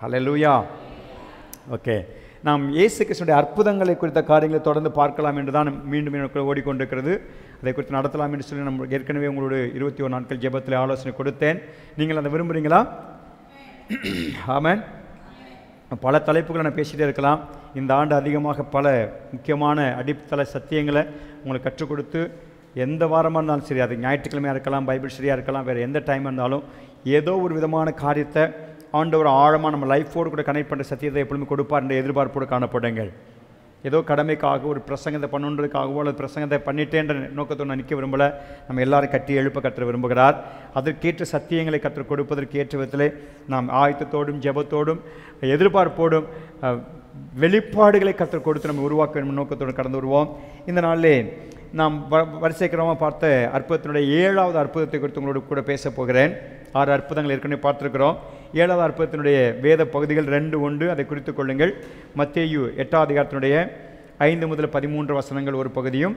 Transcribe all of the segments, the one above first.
ஹல்லேலூயா. Okay, நாம் இயேசு கிறிஸ்துவினுடைய அற்புதங்களை குறித்த காரியங்களை தொடர்ந்து பார்க்கலாம் என்று தான் மீண்டும் ஓடிக்கொண்டிருக்கிறது. அதை குறித்து நடத்தலாம் என்று சொல்லி நம்ம ஏற்கனவே உங்களோட 21 நாட்கள் ஜெபத்தில் ஆலோசனை கொடுத்தேன். நீங்கள் அதை விரும்புகிறீங்களா? ஆமென். பல தலைப்புகளை நான் பேசிகிட்டே இருக்கலாம். இந்த ஆண்டு அதிகமாக பல முக்கியமான அடித்தள சத்தியங்களை உங்களுக்கு கற்றுக் கொடுத்து, எந்த வாரமாக இருந்தாலும் சரி, அது ஞாயிற்றுக்கிழமையாக இருக்கலாம், பைபிள் ஸ்டடியாக இருக்கலாம், வேறு எந்த டைம் இருந்தாலும் ஏதோ ஒரு விதமான காரியத்தை ஆண்டவர் ஆழமாக நம்ம லைஃபோடு கூட கனெக்ட் பண்ணுற சத்தியத்தை எப்பொழுதுமே கொடுப்பார் என்ற எதிர்பார்ப்போடு காணப்படுங்கள். ஏதோ கடமைக்காக ஒரு பிரசங்கத்தை பண்ணுன்றதுக்காகவோ அல்லது பிரசங்கத்தை பண்ணிட்டேன்ற நோக்கத்தோடு நான் நிற்க விரும்பலை. நம்ம எல்லாரும் கட்டி எழுப்ப கற்று விரும்புகிறார். அதற்கேற்ற சத்தியங்களை கற்றுக் கொடுப்பதற்கு ஏற்ற விதத்திலே நாம் ஆயத்தத்தோடும் ஜெபத்தோடும் எதிர்பார்ப்போடும் வெளிப்பாடுகளை கற்றுக் கொடுத்து நம்ம உருவாக்க வேண்டும் நோக்கத்தோடு கடந்து வருவோம். இந்த நாளிலே நாம் வரிசைக்கிரமாக பார்த்த அற்புதத்தினுடைய 7வது அற்புதத்தை குறித்து உங்களோடு கூட பேச போகிறேன். 6 அற்புதங்கள் ஏற்கனவே பார்த்துருக்கிறோம். 7வது அற்புதத்தினுடைய வேத பகுதிகள் 2 உண்டு, அதை குறித்து கொள்ளுங்கள். மத்தேயு 8ஆம் அதிகாரத்தினுடைய 5 முதல் 13 வசனங்கள் ஒரு பகுதியும்,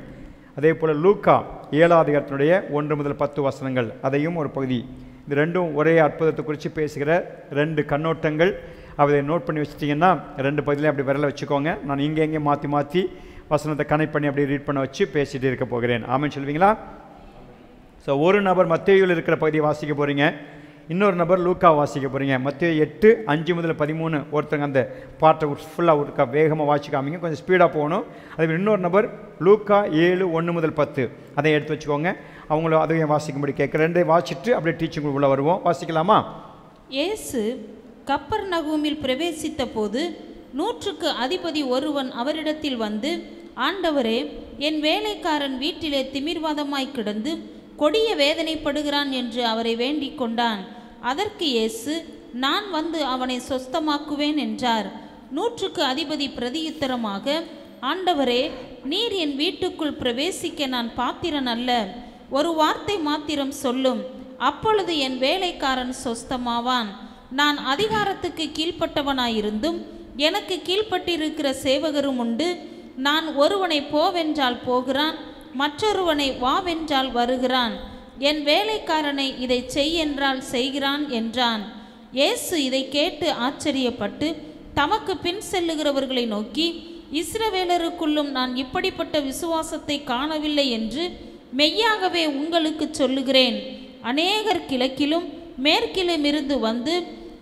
அதே போல் லூக்கா 7ஆம் அதிகாரத்தினுடைய 1 முதல் 10 வசனங்கள் அதையும் ஒரு பகுதி. இந்த ரெண்டும் ஒரே அற்புதத்தை குறித்து பேசுகிற 2 கண்ணோட்டங்கள். அதை நோட் பண்ணி வச்சிட்டிங்கன்னா 2 பகுதியிலையும் அப்படி விரலை வச்சுக்கோங்க. நான் இங்கே மாற்றி வசனத்தை கனெக்ட் பண்ணி அப்படி ரீட் பண்ண வச்சு பேசிகிட்டு இருக்க போகிறேன். ஆமென் சொல்வீங்களா? ஸோ ஒரு நபர் மத்தேயுவில் இருக்கிற பகுதியை வாசிக்க போகிறீங்க, இன்னொரு நபர் லூக்கா வாசிக்க போகிறீங்க. மத்தேயு 8:5 முதல் 13 ஒருத்தங்க அந்த பாட்டை ஃபுல்லாக ஒருக்கா வேகமாக வாசிக்காமீங்க, கொஞ்சம் ஸ்பீடாக போகணும். அதே இன்னொரு நபர் லூக்கா 7:1 முதல் 10 அதை எடுத்து வச்சுக்கோங்க. அவங்கள அதையும் வாசிக்கும்படி கேட்குற 2 வாசிச்சுட்டு அப்படியே டீச்சிங் உள்ள வருவோம். வாசிக்கலாமா? இயேசு கப்பர்நகூமில் பிரவேசித்த போது 100க்கு அதிபதி ஒருவன் அவரிடத்தில் வந்து, ஆண்டவரே, என் வேலைக்காரன் வீட்டிலே திமிர்வாதமாய் கிடந்து கொடிய வேதனைப்படுகிறான் என்று அவரை வேண்டிக் கொண்டான். அதற்கு இயேசு, நான் வந்து அவனை சொஸ்தமாக்குவேன் என்றார். 100க்கு அதிபதி பிரதியுத்தரமாக, ஆண்டவரே, நீர் என் வீட்டுக்குள் பிரவேசிக்க நான் பாத்திரன் அல்ல. ஒரு வார்த்தை மாத்திரம் சொல்லும், அப்பொழுது என் வேலைக்காரன் சொஸ்தமாவான். நான் அதிகாரத்துக்கு கீழ்ப்பட்டவனாயிருந்தும் எனக்கு கீழ்ப்பட்டிருக்கிற சேவகரும் உண்டு. நான் ஒருவனை போவென்றால் போகிறான், மற்றொருவனை வாவென்றால் வருகிறான். என் வேலைக்காரனை இதை செய் என்றால் செய்கிறான் என்றான். இயேசு இதை கேட்டு ஆச்சரியப்பட்டு தமக்கு பின் செல்லுகிறவர்களை நோக்கி, இஸ்ரவேலருக்குள்ளும் நான் இப்படிப்பட்ட விசுவாசத்தை காணவில்லை என்று மெய்யாகவே உங்களுக்கு சொல்லுகிறேன். அநேகர் கிழக்கிலும் மேற்கிலும் இருந்து வந்து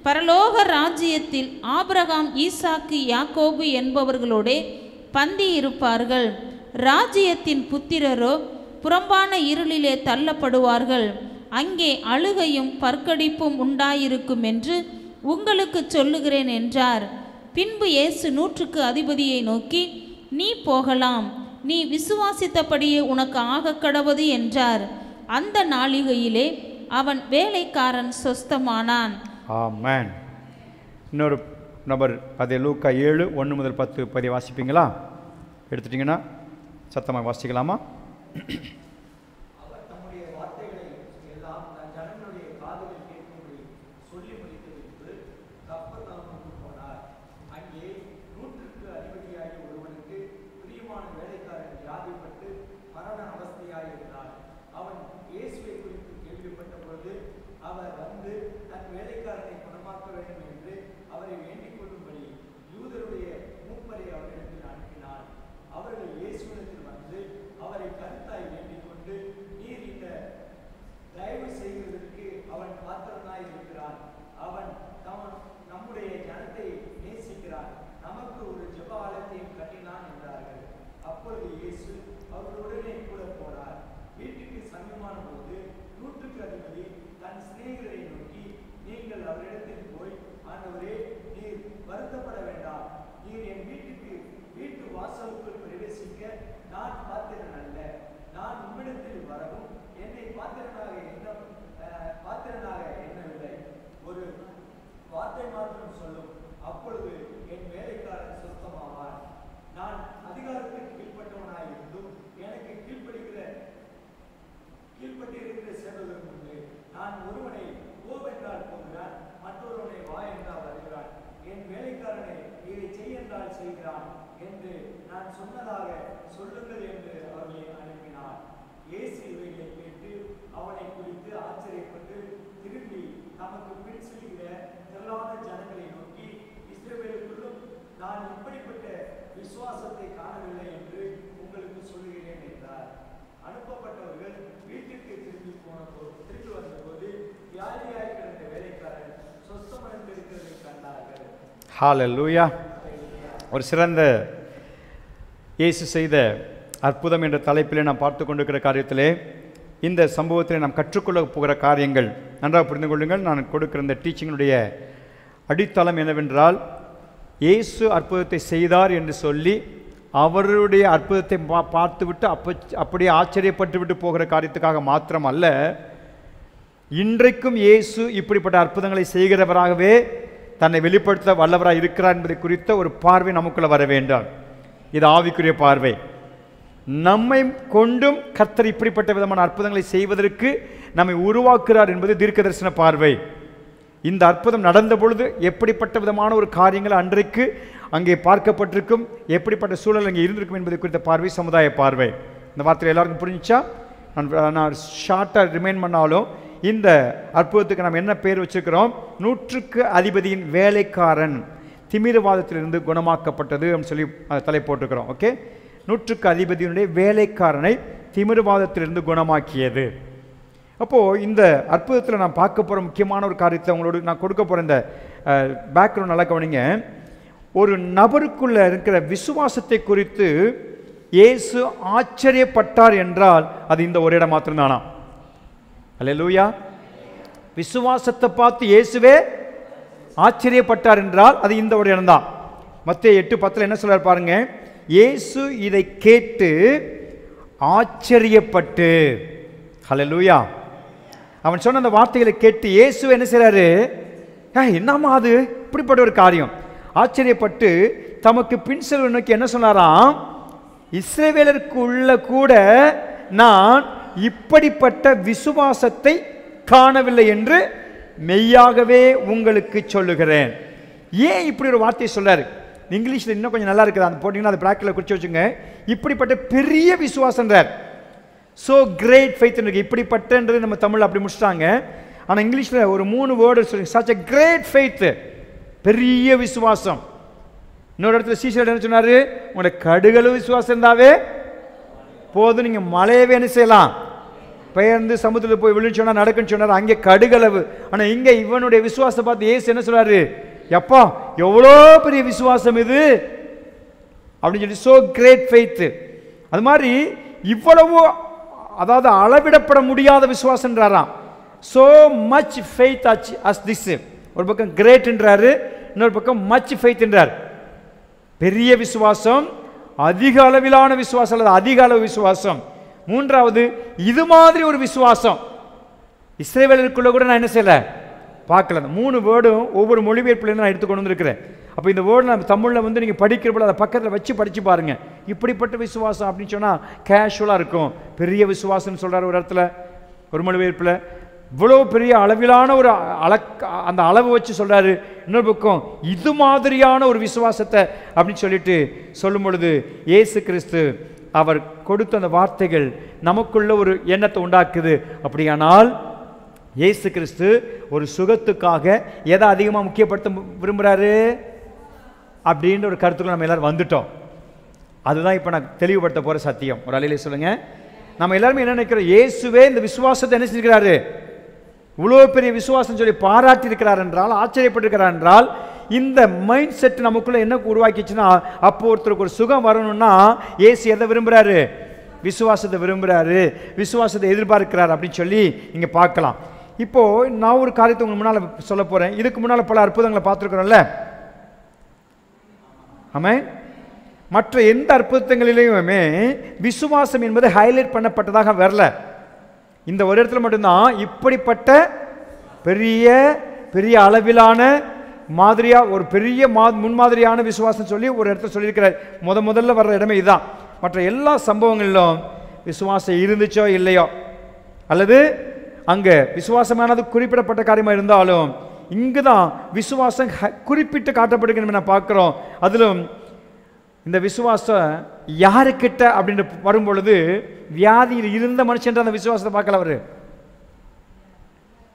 பரலோக ராஜ்யத்தில் ஆபிரகாம், ஈசாக்கு, யாக்கோபு என்பவர்களோடே பந்தி இருப்பார்கள். ராஜ்யத்தின் புத்திரரோ புறம்பான இருளிலே தள்ளப்படுவார்கள். அங்கே அழுகையும் பற்கடிப்பும் உண்டாயிருக்கும் என்று உங்களுக்கு சொல்லுகிறேன் என்றார். பின்பு இயேசு 100க்கு அதிபதியை நோக்கி, நீ போகலாம், நீ விசுவாசித்தபடியே உனக்கு ஆகக்கடவது என்றார். அந்த நாளிகையிலே அவன் வேலைக்காரன் சொஸ்தமானான். ஆமென். இன்னொரு நபர் அதே லூக்கா 7:1 முதல் 10 பதி வாசிப்பீங்களா? எடுத்துட்டிங்கன்னா சத்தமாக வாசிக்கலாமா? அவர் தம்முடைய வார்த்தைகளை எல்லாம் தன் ஜனங்களுடைய காதுகளில் கேட்கும்படி சொல்லி முடித்துவிட்டு கப்பர்நகூமுக்கு போனார். அங்கே 100க்கு அதிபதியாகிய ஒருவனுக்கு பிரியமான வேலைக்காரன் வியாதிப்பட்டு மரண அவஸ்தையாயிருந்தார். அவன் இயேசுவை குறித்து கேள்விப்பட்ட பொழுது அவர் வந்து தன் வேலைக்காரனை குணமாக்க வேண்டும் என்று அவரை வேண்டிக் கொள்ளும்படி யூதருடைய மூப்பரை அவரிடத்தில் அனுப்பினார். அவர்கள் இயேசுவிடத்தில் வந்து அவரை கருத்தாய் வேண்டிக் கொண்டு, நீர் இந்த தயவு செய்வதற்கு அவன் பாத்திரனாய் இருக்கிறான். அவன் நம்முடைய ஜனத்தை நேசிக்கிறான். நமக்கு ஒரு ஜெப ஆலயத்தையும் கட்டினான் என்றார்கள். அப்பொழுது இயேசு அவர்களுடனே கூட போனார். வீட்டுக்கு சமீபமான போது 100க்கு அதிபதி தன் சிநேகிதரை நோக்கி, நீங்கள் அவரிடத்தில் போய், ஆண்டவரே, நீர் வருத்தப்பட வேண்டாம். நீர் என் வீட்டு வாசலுக்குள் பிரவேசிக்க நான் பாத்திரன் அல்ல. நான் உம்மிடத்தில் வரவும் என்னை பாத்திரனாக எண்ணவில்லை. ஒரு வார்த்தை மாத்திரம் சொல்லும், அப்பொழுது என் வேலைக்காரன் சுத்தமாவான். நான் அதிகாரத்துக்கு கீழ்ப்பட்டவனாய் இருந்தும் எனக்கு கீழ்ப்பட்டிருக்கிற சேவகரும் உண்டு. நான் ஒருவனை போவென்றால் போகிறான், மற்றொருவனை வா என்றால் வருகிறான். என் வேலைக்காரனை இதை செய் என்றால் செய்கிறான் என்று நான் சொன்னதாக சொல்லுங்கள் என்று அவர்களை அனுப்பினார். இயேசு இவைகளை கேட்டு அவனை குறித்து ஆச்சரியப்பட்டு திரும்பி தமக்கு பின் செல்கிற திரளான ஜனங்களை நோக்கி, நான் இப்படிப்பட்ட விசுவாசத்தை காணவில்லை என்று உங்களுக்கு சொல்லுகிறேன் என்றார். அனுப்பப்பட்டவர்கள் வீட்டுக்கு திரும்பி வந்தபோது வியாதியாய் கிடந்த வேலைக்காரன் சொஸ்தமடைந்திருக்கிறதை கண்டார்கள். ஹல்லேலூயா. ஒரு சிறந்த இயேசு செய்த அற்புதம் என்ற தலைப்பிலே நாம் பார்த்து கொண்டிருக்கிற காரியத்திலே இந்த சம்பவத்தில் நாம் கற்றுக்கொள்ள போகிற காரியங்கள் நன்றாக புரிந்து கொள்ளுங்கள். நான் கொடுக்கிற இந்த டீச்சிங்கினுடைய அடித்தளம் என்னவென்றால், இயேசு அற்புதத்தை செய்தார் என்று சொல்லி அவருடைய அற்புதத்தை பார்த்துவிட்டு அப்படியே ஆச்சரியப்பட்டு விட்டு போகிற காரியத்துக்காக மாத்திரம் அல்ல, இன்றைக்கும் இயேசு இப்படிப்பட்ட அற்புதங்களை செய்கிறவராகவே தன்னை வெளிப்படுத்த வல்லவராக இருக்கிறார் என்பதை குறித்த ஒரு பார்வை நமக்குள்ள வர வேண்டும். இது ஆவிக்குரிய பார்வை. நம்மை கொண்டும் கர்த்தர் இப்படிப்பட்ட விதமான அற்புதங்களை செய்வதற்கு நம்மை உருவாக்குகிறார் என்பது தீர்க்கதரிசன பார்வை. இந்த அற்புதம் நடந்த பொழுது எப்படிப்பட்ட விதமான ஒரு காரியங்கள் அன்றைக்கு அங்கே பார்க்கப்பட்டிருக்கும், எப்படிப்பட்ட சூழல் அங்கே இருந்திருக்கும் என்பதை குறித்த பார்வை சமுதாய பார்வை. இந்த வார்த்தையில் எல்லாருக்கும் புரிஞ்சிச்சா? நான் ஷார்ட்டாக ரிமைண்ட் பண்ணாலும் இந்த அற்புதத்துக்கு நாம் என்ன பேர் வச்சுருக்கிறோம்? 100க்கு அதிபதியின் வேலைக்காரன் திமிரவாதத்திலிருந்து குணமாக்கப்பட்டது அப்படின்னு சொல்லி தலை போட்டுக்கிறோம். ஓகே, 100க்கு அதிபதியினுடைய வேலைக்காரனை திமிரவாதத்திலிருந்து குணமாக்கியது. அப்போது இந்த அற்புதத்தில் நான் பார்க்க போகிற முக்கியமான ஒரு காரியத்தை உங்களோடு நான் கொடுக்க போகிற இந்த பேக்ரவுண்ட் நல்லா கவனிங்க. ஒரு நபருக்குள்ள இருக்கிற விசுவாசத்தை குறித்து இயேசு ஆச்சரியப்பட்டார் என்றால் அது இந்த ஒரு இடம் மாத்திரம்தானா? அல்லேலூயா. விசுவாசத்தை பார்த்து இயேசுவே ஆச்சரியப்பட்டார் என்றால் அது இந்த ஒரு இடம் தான். மத்தேயு 8:10 என்ன சொல்றார் பாருங்க. இயேசு இதை கேட்டு ஆச்சரியப்பட்டு, அல்லேலூயா, அவன் சொன்ன அந்த வார்த்தைகளை கேட்டு இயேசு என்ன செய்றாரு? என்னம்மா அது இப்படிப்பட்ட ஒரு காரியம்? ஆச்சரியப்பட்டு தமக்கு பின் செல்வ நோக்கி என்ன சொன்னாராம்? இஸ்ரவேலருக்குள்ள கூட நான் இப்படிப்பட்ட விசுவாசத்தை காணவில்லை என்று மெய்யாகவே உங்களுக்கு சொல்லுகிறேன். ஏன் இப்படி ஒரு வார்த்தையை சொல்றாரு? இங்கிலீஷில் இன்னும் கொஞ்சம் நல்லா இருக்குது, அந்த போட்டிங்கன்னா அது பிராக்கெட்டில் குறிச்சு வச்சுங்க. இப்படிப்பட்ட பெரிய விசுவாசன்றார். ஸோ கிரேட் ஃபெய்த் இருக்கு. இப்படிப்பட்டன்றது நம்ம தமிழ் அப்படி முடிச்சிட்டாங்க. ஆனால் இங்கிலீஷில் ஒரு 3 வேர்டு சொல்லி சச் எ கிரேட் ஃபெய்த், பெரிய விசுவாசம். இன்னொரு இடத்துல சீசர் என்ன சொன்னார்? உங்களோட கடுகளவு விசுவாசம் இருந்தாவே போதும், நீங்கள் மலையவே என்ன செய்யலாம், பெயர்ந்து சமுத்திரத்தில் போய் விழுந்து சொன்னால் நடக்குன்னு சொன்னார். அங்கே கடுகளவு. ஆனால் இங்கே இவனுடைய விசுவாசத்தை பார்த்து ஏசு என்ன சொல்றாரு? எப்பா எவ்வளோ பெரிய விசுவாசம் இது அப்படின்னு சொல்லி, சோ கிரேட் ஃபெய்த். அது மாதிரி இவ்வளவு, அதாவது அளவிடப்பட முடியாத விசுவாசன்றாராம். So much faith as this. ஒரு பக்கம் கிரேட் என்றாரு, இன்னொரு பக்கம் மச் ஃபெய்த் என்றார். பெரிய விசுவாசம், அதிக அளவிலான விசுவாசம் அல்லது அதிக அளவு விசுவாசம். மூன்றாவது இது மாதிரி ஒரு விசுவாசம் இஸ்ரவேலருக்குள்ள கூட நான் என்ன செய்யல பார்க்கல. அந்த 3 வேர்டும் ஒவ்வொரு மொழிபெயர்ப்புலேருந்து நான் எடுத்துக்கொண்டு வந்திருக்கிறேன். அப்போ இந்த வேர்டு நம்ம தமிழில் நீங்கள் படிக்கிறப்போ அதை பக்கத்தில் வச்சு படித்து பாருங்க. இப்படிப்பட்ட விசுவாசம் அப்படின்னு சொன்னால் கேஷுவலாக இருக்கும். பெரிய விசுவாசம்னு சொல்கிறார் ஒரு இடத்துல, ஒரு மொழிபெயர்ப்பில் இவ்வளோ பெரிய அளவிலான ஒரு அந்த அளவு வச்சு சொல்கிறாரு. இன்னொரு பக்கம் இது மாதிரியான ஒரு விசுவாசத்தை அப்படின்னு சொல்லிட்டு சொல்லும் பொழுது இயேசு கிறிஸ்து அவர் கொடுத்த அந்த வார்த்தைகள் நமக்குள்ள ஒரு எண்ணத்தை உண்டாக்குது. அப்படியானால் இயேசு கிறிஸ்து ஒரு சுகத்துக்காக எதை அதிகமாக முக்கியப்படுத்த விரும்புகிறாரு அப்படின்ற ஒரு கருத்துக்குள்ள நம்ம எல்லாரும் வந்துட்டோம். அதுதான் இப்போ நான் தெளிவுபடுத்த போகிற சத்தியம். ஒரு அலையிலே சொல்லுங்க. நம்ம எல்லாருமே என்ன நினைக்கிறோம்? இயேசுவே இந்த விசுவாசத்தை என்ன செஞ்சுக்கிறாரு? இவ்வளோ பெரிய விசுவாசம் சொல்லி பாராட்டி இருக்கிறார் என்றால், ஆச்சரியப்பட்டிருக்கிறார் என்றால், இந்த மைண்ட் செட் நமக்குள்ள என்ன உருவாக்கிச்சுன்னா, அப்போ ஒருத்தருக்கு ஒரு சுகம் வரணும்னா இயேசு எதை விரும்புகிறாரு? விசுவாசத்தை விரும்புகிறாரு, விசுவாசத்தை எதிர்பார்க்கிறார் அப்படின்னு சொல்லி நீங்கள் பார்க்கலாம். இப்போது நான் ஒரு காரியத்தை உங்களுக்கு முன்னால் சொல்ல போகிறேன். இதுக்கு முன்னால் பல அற்புதங்களை பார்த்துருக்குறோம்ல. ஆமாம், மற்ற எந்த அற்புதங்களிலுமே விசுவாசம் என்பது ஹைலைட் பண்ணப்பட்டதாக வரல. இந்த ஒரு இடத்துல மட்டும்தான் இப்படிப்பட்ட பெரிய பெரிய அளவிலான மாதிரியா ஒரு பெரிய முன்மாதிரியான விசுவாசம் சொல்லி ஒரு இடத்துல சொல்லியிருக்கிறார். முதல்ல வர்ற இடமே இதுதான். மற்ற எல்லா சம்பவங்களிலும் விசுவாசம் இருந்துச்சோ இல்லையோ, அல்லது அங்கே விசுவாசமானது குறிப்பிடப்பட்ட காரியமாக இருந்தாலும் இங்கு தான் விசுவாசம் குறிப்பிட்டு காட்டப்படுகிறது நான் பார்க்குறோம். அதிலும் இந்த விசுவாசம் யாருக்கிட்ட அப்படின்னு வரும்பொழுது வியாதியில் இருந்த மனுஷன் அந்த விசுவாசத்தை பார்க்கல. அவர்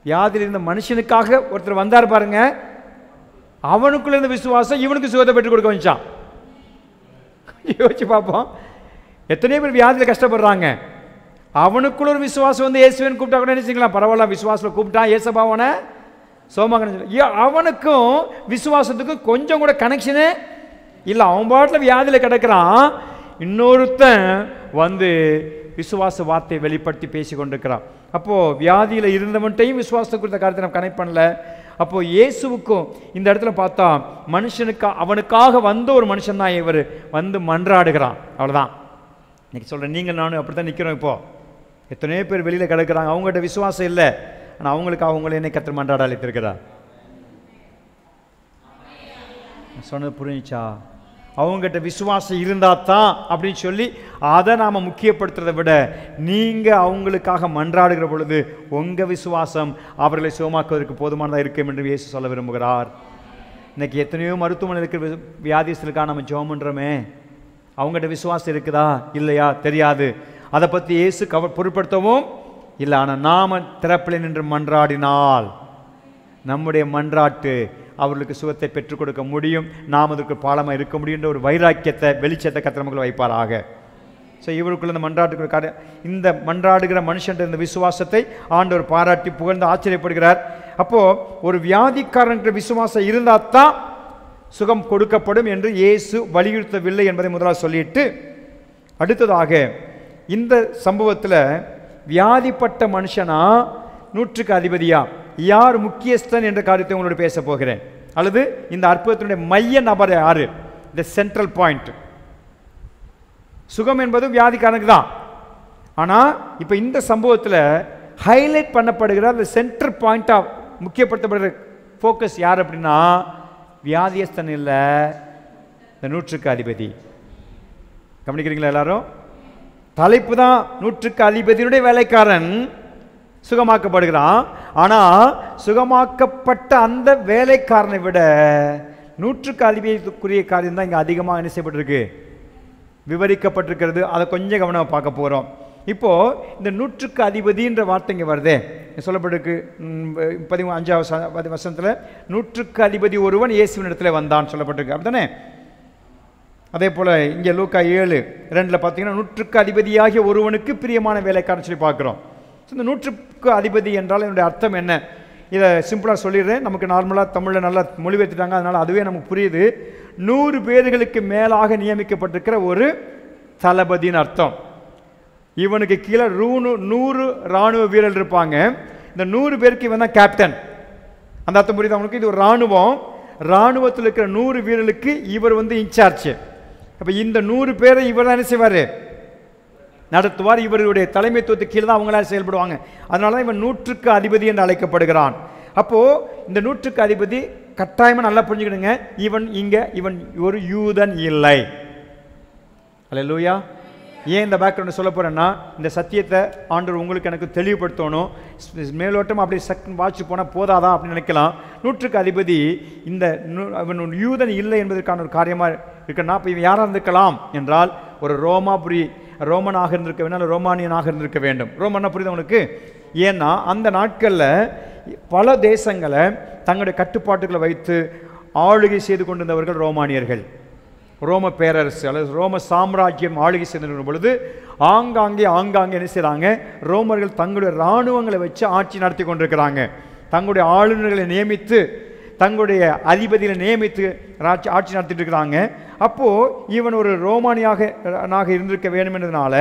வியாதியில் இருந்த மனுஷனுக்காக ஒருத்தர் வந்தார் பாருங்க. அவனுக்குள்ள இருந்த விசுவாசம் இவனுக்கு சுகத்தை பெற்றுக் கொடுக்க வச்சான். யோசிச்சு பார்ப்போம். எத்தனையோ பேர் வியாதியில் கஷ்டப்படுறாங்க. அவனுக்குள்ள ஒரு விசுவாசம் வந்து இயேசுவின் கூப்பிட்டா கூட என்ன செய்யலாம், பரவாயில்ல விசுவாசத்தில் கூப்பிட்டா ஏசப்பாவனை சோமாக்கணும். அவனுக்கும் விசுவாசத்துக்கும் கொஞ்சம் கூட கனெக்ஷனே இல்லை. அவன் பாட்டில் வியாதியில் கிடக்கிறான். இன்னொருத்தன் வந்து விசுவாச வார்த்தையை வெளிப்படுத்தி பேசி கொண்டிருக்கிறான். அப்போது வியாதியில் இருந்தவன்ட்டையும் விசுவாசத்தை குறித்த காரியத்தை நம்ம கனெக்ட் பண்ணல. அப்போது இயேசுவுக்கும் இந்த இடத்துல பார்த்தா மனுஷனுக்கு அவனுக்காக வந்த ஒரு மனுஷன் தான் இவர் வந்து மன்றாடுகிறான். அவ்வளோதான். இன்னைக்கு சொல்கிறேன், நீங்கள் நானும் அப்படி தான் நிற்கிறோம். இப்போது எத்தனையோ பேர் வெளியில் கிடக்கிறாங்க, அவங்ககிட்ட விசுவாசம் இல்லை. ஆனால் அவங்களுக்கு அவங்கள என்ன கர்த்தர் மன்றாட அழைத்திருக்கிறார். சொன்னது புரிஞ்சிச்சா? அவங்ககிட்ட விசுவாசம் இருந்தால் தான் அப்படின்னு சொல்லி அதை நாம் முக்கியப்படுத்துறதை விட நீங்கள் அவங்களுக்காக மன்றாடுகிற பொழுது உங்கள் விசுவாசம் அவர்களை சுகமாக்குவதற்கு போதுமானதாக இருக்கும் என்று இயேசு சொல்ல விரும்புகிறார். இன்றைக்கி எத்தனையோ மருத்துவமனை இருக்கிற வியாதிஸ்தலுக்காக நம்ம ஜெபம் பண்ணுறோமே, அவங்ககிட்ட விசுவாசம் இருக்குதா இல்லையா தெரியாது. அதை பற்றி இயேசு பொருட்படுத்தவும் இல்லை. ஆனால் நாம் திறப்பில் நின்று மன்றாடினால் நம்முடைய மன்றாட்டு அவர்களுக்கு சுகத்தை பெற்றுக் கொடுக்க முடியும். நாம் அதற்கு பாலமாக இருக்க முடியுன்ற ஒரு வைராக்கியத்தை வெளிச்சத்தை கர்த்தர் நமக்குள்ள வைப்பாராக. ஸோ இவருக்குள்ள இந்த மன்றாட்டுக்கிற இந்த மன்றாடுகிற மனுஷன் இந்த விசுவாசத்தை ஆண்டவர் பாராட்டி புகழ்ந்து ஆச்சரியப்படுகிறார். அப்போது ஒரு வியாதிக்காரனுக்கு விசுவாசம் இருந்தால் தான் சுகம் கொடுக்கப்படும் என்று இயேசு வலியுறுத்தவில்லை என்பதை முதலாக சொல்லிட்டு, அடுத்ததாக இந்த சம்பவத்தில் வியாதிப்பட்ட மனுஷனா 100க்கு அதிபதியா யார் முக்கியஸ்தன் என்ற காரியத்தை உங்களோட பேச போகிறேன். அல்லது இந்த அற்புதத்தினுடைய மைய நபர் யாரு, த சென்ட்ரல் பாயிண்ட். சுகம் என்பது வியாதிக்காரனுக்கு தான். ஆனால் இப்போ இந்த சம்பவத்தில் ஹைலைட் பண்ணப்படுகிற அந்த சென்ட்ரல் பாயிண்ட் ஆஃப் முக்கியப்படுத்தப்படுகிற ஃபோக்கஸ் யார் அப்படின்னா வியாதியஸ்தன் இல்லை, இந்த 100க்கு அதிபதி. கவனிக்கிறீங்களா எல்லாரும்? தலைப்பு தான் 100க்கு அதிபதியினுடைய வேலைக்காரன் சுகமாக்கப்படுகிறான். ஆனால் சுகமாக்கப்பட்ட அந்த வேலைக்காரனை விட 100க்கு அதிபதிக்குரிய காரியம் தான் இங்கே அதிகமாக என்ன செய்யப்பட்டிருக்கு, விவரிக்கப்பட்டிருக்கிறது. அதை கொஞ்சம் கவனமாக பார்க்க போகிறோம். இப்போது இந்த 100க்கு அதிபதின்ற வார்த்தை இங்கே வருதே சொல்லப்பட்டிருக்கு 15வது வசனத்தில். 100க்கு அதிபதி ஒருவன் இயேசுவின் இடத்துல வந்தான் சொல்லப்பட்டிருக்கு, அப்படித்தானே? அதே போல் இங்கே லூக்கா 7:2 பார்த்தீங்கன்னா 100க்கு அதிபதியாகிய ஒருவனுக்கு பிரியமான வேலைக்காரன் சொல்லி பார்க்குறோம். இந்த 100க்கு அதிபதி என்றால் என்னுடைய அர்த்தம் என்ன, இதை சிம்பிளாக சொல்லிடுறேன். நமக்கு நார்மலாக தமிழில் நல்லா மொழிபெயர்த்துட்டாங்க, அதனால் அதுவே நமக்கு புரியுது. 100 பேர்களுக்கு மேலாக நியமிக்கப்பட்டிருக்கிற ஒரு தளபதின்னு அர்த்தம். இவனுக்கு கீழே 100 இராணுவ வீரர்கள் இருப்பாங்க. இந்த 100 பேருக்கு இவன் தான் கேப்டன். அந்த அர்த்தம் புரியுது அவனுக்கு? இது ஒரு இராணுவம். இராணுவத்தில் இருக்கிற 100 வீரர்களுக்கு இவர் வந்து இன்சார்ஜ். அப்போ இந்த 100 பேரை இவர் தான் என்ன செய்வார், நடத்துவார். இவருடைய தலைமைத்துவத்துக்கு கீழே தான் அவங்களால செயல்படுவாங்க. அதனால தான் இவன் 100க்கு அதிபதி என்று அழைக்கப்படுகிறான். அப்போது இந்த 100க்கு அதிபதி கட்டாயமாக நல்லா புரிஞ்சுக்கிடுங்க, இவன் ஒரு யூதன் இல்லை. அல்லேலூயா. ஏன் இந்த பேக்ரவுண்டை சொல்ல போகிறேன்னா, இந்த சத்தியத்தை ஆண்டவர் உங்களுக்கு எனக்கு தெளிவுபடுத்தணும். மேலோட்டம் அப்படி சக்குன்னு வாட்சி போனால் போதாதா அப்படின்னு நினைக்கலாம். 100க்கு அதிபதி அவன் யூதன் இல்லை என்பதற்கான ஒரு காரியமாக இருக்குன்னா, இப்போ இவன் யாராக இருந்திருக்கலாம் என்றால் ஒரு ரோமனாக இருந்திருக்க வேண்டாம், ரோமானியனாக இருந்திருக்க வேண்டும். ரோமன்னா புரியுது உங்களுக்கு? ஏன்னா அந்த நாட்களில் பல தேசங்களை தங்களுடைய கட்டுப்பாட்டுகளை வைத்து ஆளுகை செய்து கொண்டிருந்தவர்கள் ரோமானியர்கள். ரோம பேரரசு அல்லது ரோம சாம்ராஜ்யம் ஆளுகை செய்திருக்கும் பொழுது ஆங்காங்கே என்ன செய்கிறாங்க, ரோமர்கள் தங்களுடைய இராணுவங்களை வச்சு ஆட்சி நடத்தி கொண்டிருக்கிறாங்க. தங்களுடைய ஆளுநர்களை நியமித்து தங்களுடைய அதிபதிகளை நியமித்து ஆட்சி நடத்திட்டு இருக்கிறாங்க. அப்போது இவன் ஒரு ரோமானியாக இருந்திருக்க வேண்டும் என்றதுனால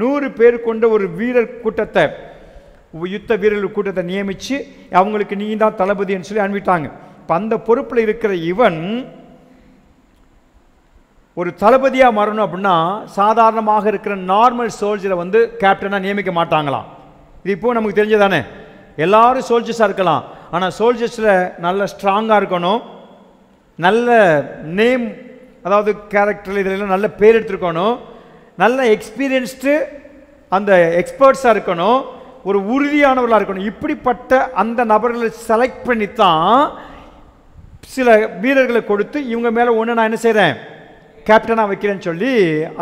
100 பேர் கொண்ட ஒரு வீரர் கூட்டத்தை, யுத்த வீரர்கள் கூட்டத்தை நியமித்து அவங்களுக்கு நீ தான் தளபதின்னு சொல்லி அனுப்பிட்டாங்க. இப்போ அந்த பொறுப்பில் இருக்கிற இவன் ஒரு தளபதியாக மாறணும் அப்படின்னா சாதாரணமாக இருக்கிற நார்மல் சோல்ஜரை வந்து கேப்டனாக நியமிக்க மாட்டாங்களாம். இது இப்போ நமக்கு தெரிஞ்சதானே. எல்லாரும் சோல்ஜர்ஸாக இருக்கலாம், ஆனால் சோல்ஜர்ஸில் நல்ல ஸ்ட்ராங்காக இருக்கணும், நல்ல நேம் அதாவது கேரக்டர் இதெல்லாம் நல்ல பேர் எடுத்துருக்கணும், நல்ல எக்ஸ்பீரியன்ஸ்டு அந்த எக்ஸ்பர்ட்ஸாக இருக்கணும், ஒரு உறுதியானவர்களாக இருக்கணும். இப்படிப்பட்ட அந்த நபர்களை செலக்ட் பண்ணித்தான் சில வீரர்களை கொடுத்து இவங்க மேலே ஒன்று நான் என்ன செய்கிறேன், கேப்டனாக வைக்கிறேன்னு சொல்லி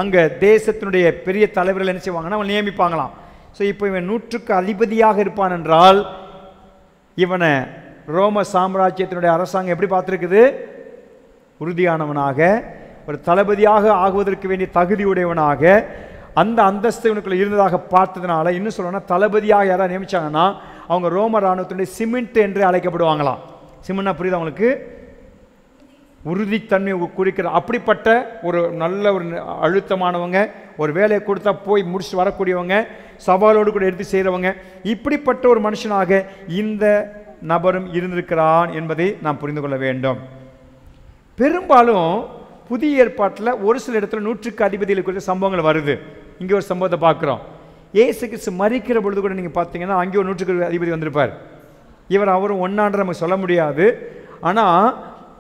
அங்கே தேசத்தினுடைய பெரிய தலைவர்கள் என்ன செய்வாங்கன்னா அவன் நியமிப்பாங்களாம். ஸோ இப்போ இவன் 100க்கு அதிபதியாக இருப்பான் என்றால் இவனை ரோம சாம்ராஜ்யத்தினுடைய அரசாங்கம் எப்படி பார்த்துருக்குது, உறுதியானவனாக ஒரு தளபதியாக ஆகுவதற்கு வேண்டிய தகுதியுடையவனாக அந்த அந்தஸ்து இவனுக்குள்ள இருந்ததாக பார்த்ததுனால, இன்னும் சொல்லணும்னா தளபதியாக யாராவது நியமிச்சாங்கன்னா அவங்க ரோம இராணுவத்தினுடைய சிமெண்ட் என்று அழைக்கப்படுவாங்களாம். சிமெண்ட்னா புரியுது அவங்களுக்கு, உறுதித்தன்மை குறிக்கிற அப்படிப்பட்ட ஒரு நல்ல ஒரு அழுத்தமானவங்க, ஒரு வேலையை கொடுத்தா போய் முடிச்சுட்டு வரக்கூடியவங்க, சவாலோடு கூட எடுத்து செய்கிறவங்க, இப்படிப்பட்ட ஒரு மனுஷனாக இந்த நபரும் இருந்திருக்கிறான் என்பதை நாம் புரிந்து கொள்ள வேண்டும். பெரும்பாலும் புதிய ஏற்பாட்டில் ஒரு சில இடத்துல 100க்கு அதிபதிகள் குறித்த சம்பவங்கள் வருது. இங்கே ஒரு சம்பவத்தை பார்க்குறோம். இயேசு கிறிஸ்து மரிக்கிற பொழுது கூட நீங்கள் பார்த்தீங்கன்னா அங்கே ஒரு 100க்கு அதிபதி வந்திருப்பார். அவரும் ஒன்றான்ற நமக்கு சொல்ல முடியாது. ஆனால்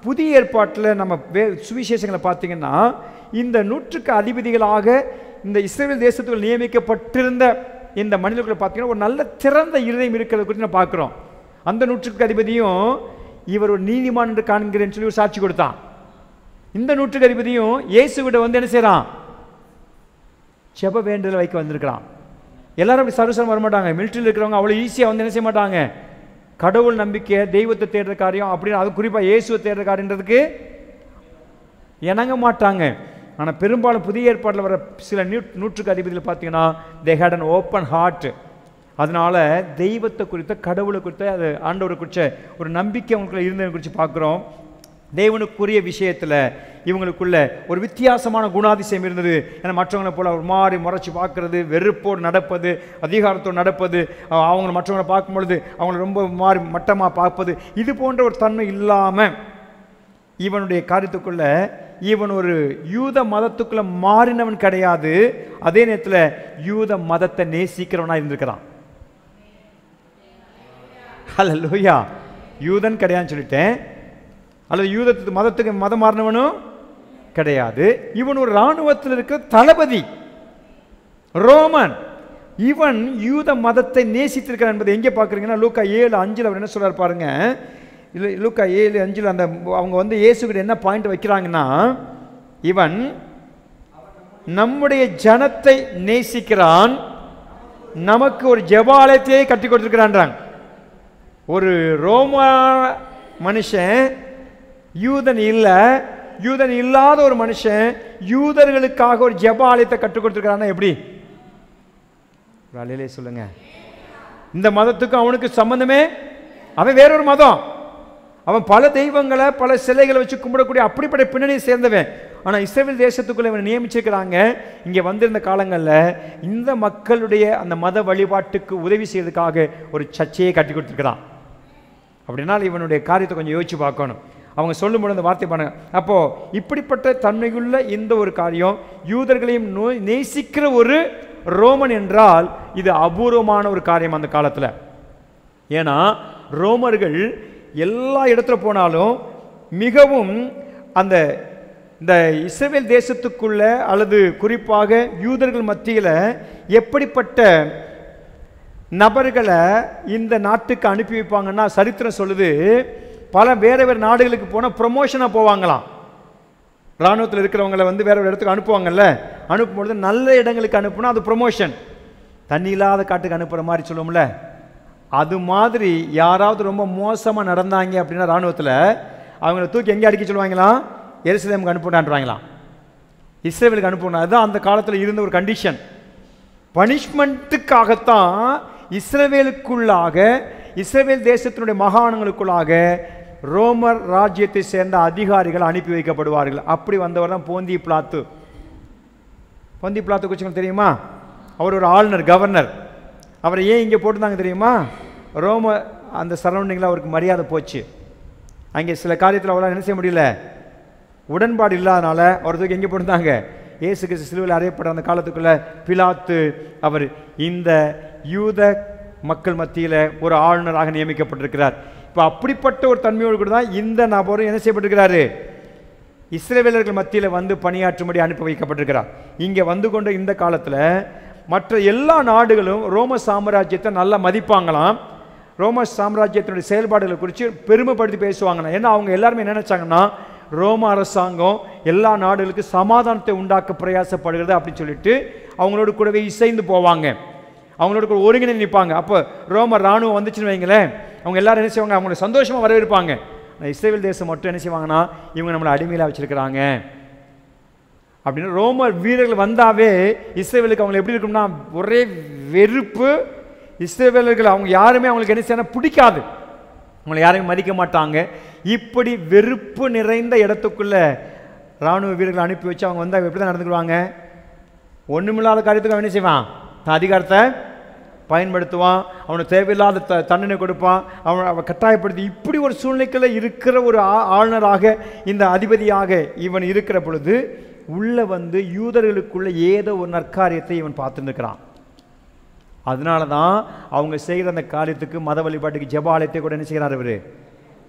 புதிய ஏற்பாட்டில் நம்ம சுவிசேஷங்களை பார்த்தீங்கன்னா இந்த 100க்கு அதிபதிகளாக இந்த இஸ்ரவேல் தேசத்துக்குள் நியமிக்கப்பட்டிருந்த இந்த மனிதர்களை பார்த்தீங்கன்னா ஒரு நல்ல திறந்த இருதயம் இருக்கிறத குறித்து நான் பார்க்குறோம். அந்த 100க்கு அதிபதியும் இவர் ஒரு நீதிமான் என்று காண்கிறேன்னு சொல்லி ஒரு சாட்சி கொடுத்தான். இந்த 100க்கு அதிபதியும் இயேசுவிட வந்து என்ன செய்யறான்? ஜெப வேண்டுதல் வைக்க வந்திருக்கிறான். எல்லாரும் அப்படி சர்வசரம் வரமாட்டாங்க. மிலிட்டரியில் இருக்கிறவங்க அவ்வளோ ஈஸியாக வந்து என்ன செய்ய மாட்டாங்க, கடவுள் நம்பிக்கை, தெய்வத்தை தேடுற காரியம் அப்படின்னு, அது குறிப்பாக இயேசுவை தேடுற காரியன்றதுக்கு இணங்க மாட்டாங்க. ஆனால் பெரும்பாலும் புதிய ஏற்பாட்டில் வர சில 100க்கு அதிபதியில் பார்த்தீங்கன்னா they had an open heart. அதனால தெய்வத்தை குறித்த, கடவுளை குறித்த, அது ஆண்டவரை குறித்த ஒரு நம்பிக்கை அவங்களுக்குள்ள இருந்ததை குறித்து பார்க்குறோம். தேவனுக்குரிய விஷயத்தில் இவங்களுக்குள்ள ஒரு வித்தியாசமான குணாதிசயம் இருந்தது. ஏன்னா மற்றவங்களை போல ஒரு மாறி முறைச்சி பார்க்கறது, வெறுப்போடு நடப்பது, அதிகாரத்தோடு நடப்பது, அவங்கள மற்றவங்களை பார்க்கும் பொழுது அவங்கள ரொம்ப மாறி மட்டமாக பார்ப்பது, இது போன்ற ஒரு தன்மை இல்லாமல் இவனுடைய காரியத்துக்குள்ள இவன் ஒரு யூத மதத்துக்குள்ள மாறினவன் கிடையாது. அதே நேரத்தில் யூத மதத்தை நேசிக்கிறவனா இருந்திருக்கிறான். ஹல்லேலூயா. யூதன் கிடையாதுன்னு சொல்லிட்டேன், அல்லது யூத மதத்துக்கு மதம் மாறினவனும் கிடையாது. இவன் ஒரு இராணுவத்தில் இருக்கிற தளபதி, ரோமன். இவன் யூத மதத்தை நேசித்திருக்கிறான் என்பதை எங்கே பார்க்குறீங்கன்னா லூக்கா 7:5 அவர் என்ன சொல்றார் பாருங்க. லூக்கா 7:5 அந்த அவங்க வந்து இயேசுகிட்ட என்ன பாயிண்ட் வைக்கிறாங்கன்னா, இவன் நம்முடைய ஜனத்தை நேசிக்கிறான், நமக்கு ஒரு ஜெபாலயத்தையே கட்டி கொடுத்துருக்கிறான்றாங்க. ஒரு ரோமா மனுஷன், யூதன் இல்லை, யூதன் இல்லாத ஒரு மனுஷன் யூதர்களுக்காக ஒரு ஜெபாலயத்தை கற்றுக் கொடுத்துருக்கிறான்னா எப்படி? அலையிலே சொல்லுங்க. இந்த மதத்துக்கும் அவனுக்கு சம்பந்தமே, அவன் வேறொரு மதம், அவன் பல தெய்வங்களை பல சிலைகளை வச்சு கும்பிடக்கூடிய அப்படிப்பட்ட பின்னணியை சேர்ந்தவன். ஆனால் இஸ்ரவேல் தேசத்துக்குள்ள இவனை நியமிச்சிருக்கிறாங்க. இங்கே வந்திருந்த காலங்களில் இந்த மக்களுடைய அந்த மத வழிபாட்டுக்கு உதவி செய்யறதுக்காக ஒரு சர்ச்சையை கட்டி கொடுத்துருக்கிறான். அப்படின்னா இவனுடைய காரியத்தை கொஞ்சம் யோசிச்சு பார்க்கணும். அவங்க சொல்லும்போது அந்த வார்த்தை பண்ணுங்க. அப்போது இப்படிப்பட்ட தன்மையுள்ள இந்த ஒரு காரியம், யூதர்களையும் நேசிக்கிற ஒரு ரோமன் என்றால் இது அபூர்வமான ஒரு காரியம் அந்த காலத்தில். ஏன்னா ரோமர்கள் எல்லா இடத்துல போனாலும் மிகவும் அந்த இந்த இஸ்ரவேல் தேசத்துக்குள்ள அல்லது குறிப்பாக யூதர்கள் மத்தியில் எப்படிப்பட்ட நபர்களை இந்த நாட்டுக்கு அனுப்பி வைப்பாங்கன்னா, சரித்திரம் சொல்லுது, பல வேறு நாடுகளுக்கு போனால் ப்ரொமோஷனாக போவாங்களாம். இராணுவத்தில் இருக்கிறவங்களை வந்து வேற ஒரு இடத்துக்கு அனுப்புவாங்கல்ல, அனுப்பும்பொழுது நல்ல இடங்களுக்கு அனுப்புனா அது ப்ரொமோஷன். தண்ணி இல்லாத காட்டுக்கு அனுப்புகிற மாதிரி சொல்லுவோம்ல, அது மாதிரி யாராவது ரொம்ப மோசமாக நடந்தாங்க அப்படின்னா இராணுவத்தில் அவங்கள தூக்கி எங்கே அடிக்க சொல்லுவாங்களாம்? எருசலேமுக்கு அனுப்புனான்றாங்களாம், இஸ்ரேலுக்கு அனுப்புனா. அதுதான் அந்த காலத்தில் இருந்த ஒரு கண்டிஷன். பனிஷ்மெண்ட்டுக்காகத்தான் இஸ்ரவேலுக்குள்ளாக, இஸ்ரவேல் தேசத்தினுடைய மாகாணங்களுக்குள்ளாக ரோமர் ராஜ்யத்தை சேர்ந்த அதிகாரிகள் அனுப்பி வைக்கப்படுவார்கள். அப்படி வந்தவர் தான் போந்தி பிலாத்து. போந்தி பிலாத்து குறித்து தெரியுமா? அவர் ஒரு ஆளுநர், கவர்னர். அவரை ஏன் இங்கே போட்டுருந்தாங்க தெரியுமா? ரோம அந்த சரௌண்டிங்கில் அவருக்கு மரியாதை போச்சு. அங்கே சில காரியத்தில் அவரால் என்ன செய்ய முடியல, உடன்பாடு இல்லாதனால அவருக்கு எங்கே போட்டிருந்தாங்க? இயேசு கிறிஸ்து சிலுவையில் அறையப்பட்ட அந்த காலத்துக்குள்ள பிலாத்து அவர் இந்த யூத மக்கள் மத்தியில் ஒரு ஆளுநராக நியமிக்கப்பட்டிருக்கிறார். இப்போ அப்படிப்பட்ட ஒரு தன்மையோடு கூட தான் இந்த நபரும் என்ன செய்யப்பட்டிருக்கிறாரு? இஸ்ரவேலர்கள் மத்தியில் வந்து பணியாற்றும்படி அனுப்பி வைக்கப்பட்டிருக்கிறார். இங்கே வந்து கொண்ட இந்த காலத்தில் மற்ற எல்லா நாடுகளும் ரோம சாம்ராஜ்யத்தை நல்லா மதிப்பாங்களாம். ரோம சாம்ராஜ்யத்தினுடைய செயல்பாடுகளை குறித்து பெருமைப்படுத்தி பேசுவாங்கண்ணா. ஏன்னா அவங்க எல்லாருமே என்ன நினைச்சாங்கன்னா, ரோம அரசாங்கம் எல்லா நாடுகளுக்கு சமாதானத்தை உண்டாக்க பிரயாசப்படுகிறது அப்படின்னு சொல்லிட்டு அவங்களோட கூடவே இசைந்து போவாங்க, அவங்களோட கூட ஒருங்கிணை நிற்பாங்க. அப்போ ரோம இராணுவம் வந்துச்சுன்னு வைங்களேன், அவங்க எல்லாரும் என்ன செய்வாங்க? அவங்களை சந்தோஷமாக வரவேற்பாங்க. இஸ்ரேல் தேசம் மட்டும் என்ன செய்வாங்கன்னா, இவங்க நம்மளை அடிமையில வச்சிருக்கிறாங்க, அப்படின்னு ரோம வீரர்கள் வந்தாவே இஸ்ரவேலுக்கு அவங்களை எப்படி இருக்கும்னா ஒரே வெறுப்பு. இஸ்ரவேலர்கள் அவங்க யாருமே அவங்களுக்கு என்ன செய்யணும் பிடிக்காது, அவங்களை யாரையும் மதிக்க மாட்டாங்க. இப்படி வெறுப்பு நிறைந்த இடத்துக்குள்ள இராணுவ வீரர்களை அனுப்பி வச்சு அவங்க வந்து எப்படி தான் நடந்துக்குவாங்க? ஒன்றுமில்லாத காரியத்துக்கு அவன் என்ன செய்வான்? அதிகாரத்தை பயன்படுத்துவான், அவனுக்கு தேவையில்லாத தண்டனை கொடுப்பான், அவன் கட்டாயப்படுத்தி. இப்படி ஒரு சூழ்நிலைக்குள்ள இருக்கிற ஒரு ஆளுநராக இந்த அதிபதியாக இவன் இருக்கிற பொழுது உள்ள வந்து யூதர்களுக்குள்ள ஏதோ ஒரு நற்காரியத்தை இவன் பார்த்துருக்கிறான். அதனால தான் அவங்க செய்கிற அந்த காரியத்துக்கு மத வழிபாட்டுக்கு ஜெபாலயத்தை கூட என்ன செய்கிறார் இவர்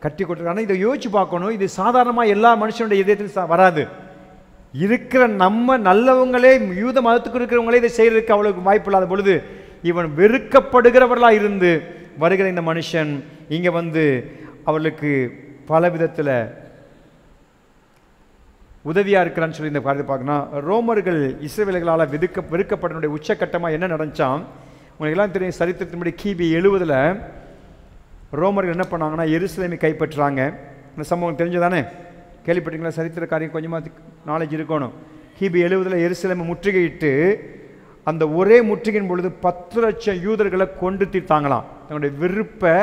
கட்டி கொடுத்துருக்காங்க. இதை யோசிச்சு பார்க்கணும். இது சாதாரணமாக எல்லா மனுஷனுடைய இதயத்தில் வராது. இருக்கிற நம்ம நல்லவங்களே யூத மதத்துக்கு இருக்கிறவங்களே இதை செய்யறதுக்கு அவ்வளவு வாய்ப்பு இல்லாத பொழுது இவன் வெறுக்கப்படுகிறவர்களாக இருந்து வருகிற இந்த மனுஷன் இங்கே வந்து அவர்களுக்கு பல விதத்தில் உதவியாக இருக்கிறான்னு சொல்லி இந்த காரியத்தை பார்க்கணும். ரோமர்கள் இஸ்ரவேலர்களால் வெறுக்கப்படனுடைய உச்சக்கட்டமாக என்ன நடந்துச்சான் உங்களுக்கு எல்லாம் தெரியும். சரித்திரத்தின்படி கிபி 70 ரோமர்கள் என்ன பண்ணாங்கன்னா எருசலேமை கைப்பற்றுறாங்க. இந்த சம்பவம் தெரிஞ்சதானே, கேள்விப்பட்டீங்களா? சரித்திர காரியம் கொஞ்சமாக நாலேஜ் இருக்கணும். கிபி 70 எருசலேமை முற்றுகையிட்டு அந்த ஒரே முற்றுகையின் பொழுது 10 லட்சம் யூதர்களை கொண்டு தீர்த்தாங்களாம். தங்களுடைய விருப்பை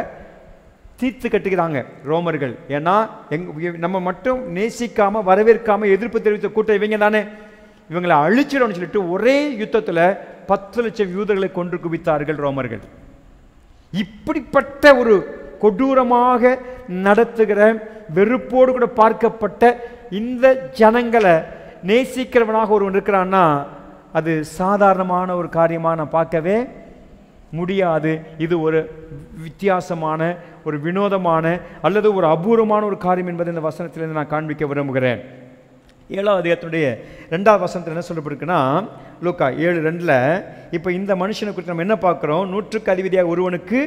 தீர்த்து கட்டுக்கிறாங்க ரோமர்கள். ஏன்னா நம்ம மட்டும் நேசிக்காமல் வரவேற்காமல் எதிர்ப்பு தெரிவித்த கூட்டம் இவங்க தானே, இவங்களை அழிச்சிடணும்னு சொல்லிட்டு ஒரே யுத்தத்தில் 10 லட்சம் யூதர்களை கொன்று குவித்தார்கள் ரோமர்கள். இப்படிப்பட்ட ஒரு கொடூரமாக நடத்துகிற வெறுப்போடு கூட பார்க்கப்பட்ட இந்த ஜனங்களை நேசிக்கிறவனாக ஒருவன் இருக்கிறான்னா அது சாதாரணமான ஒரு காரியமாக நான் பார்க்கவே முடியாது. இது ஒரு வித்தியாசமான ஒரு வினோதமான அல்லது ஒரு அபூர்வமான ஒரு காரியம் என்பதை இந்த வசனத்திலிருந்து நான் காண்பிக்க விரும்புகிறேன். 7ஆம் அதிகாரத்தினுடைய 2ஆவது வசனத்தில் என்ன சொல்லப்பட்டிருக்குன்னா லூக்கா 7:2 இப்போ இந்த மனுஷனை குறித்து நம்ம என்ன பார்க்குறோம்? 100க்கு அதிபதியாக ஒருவனுக்கு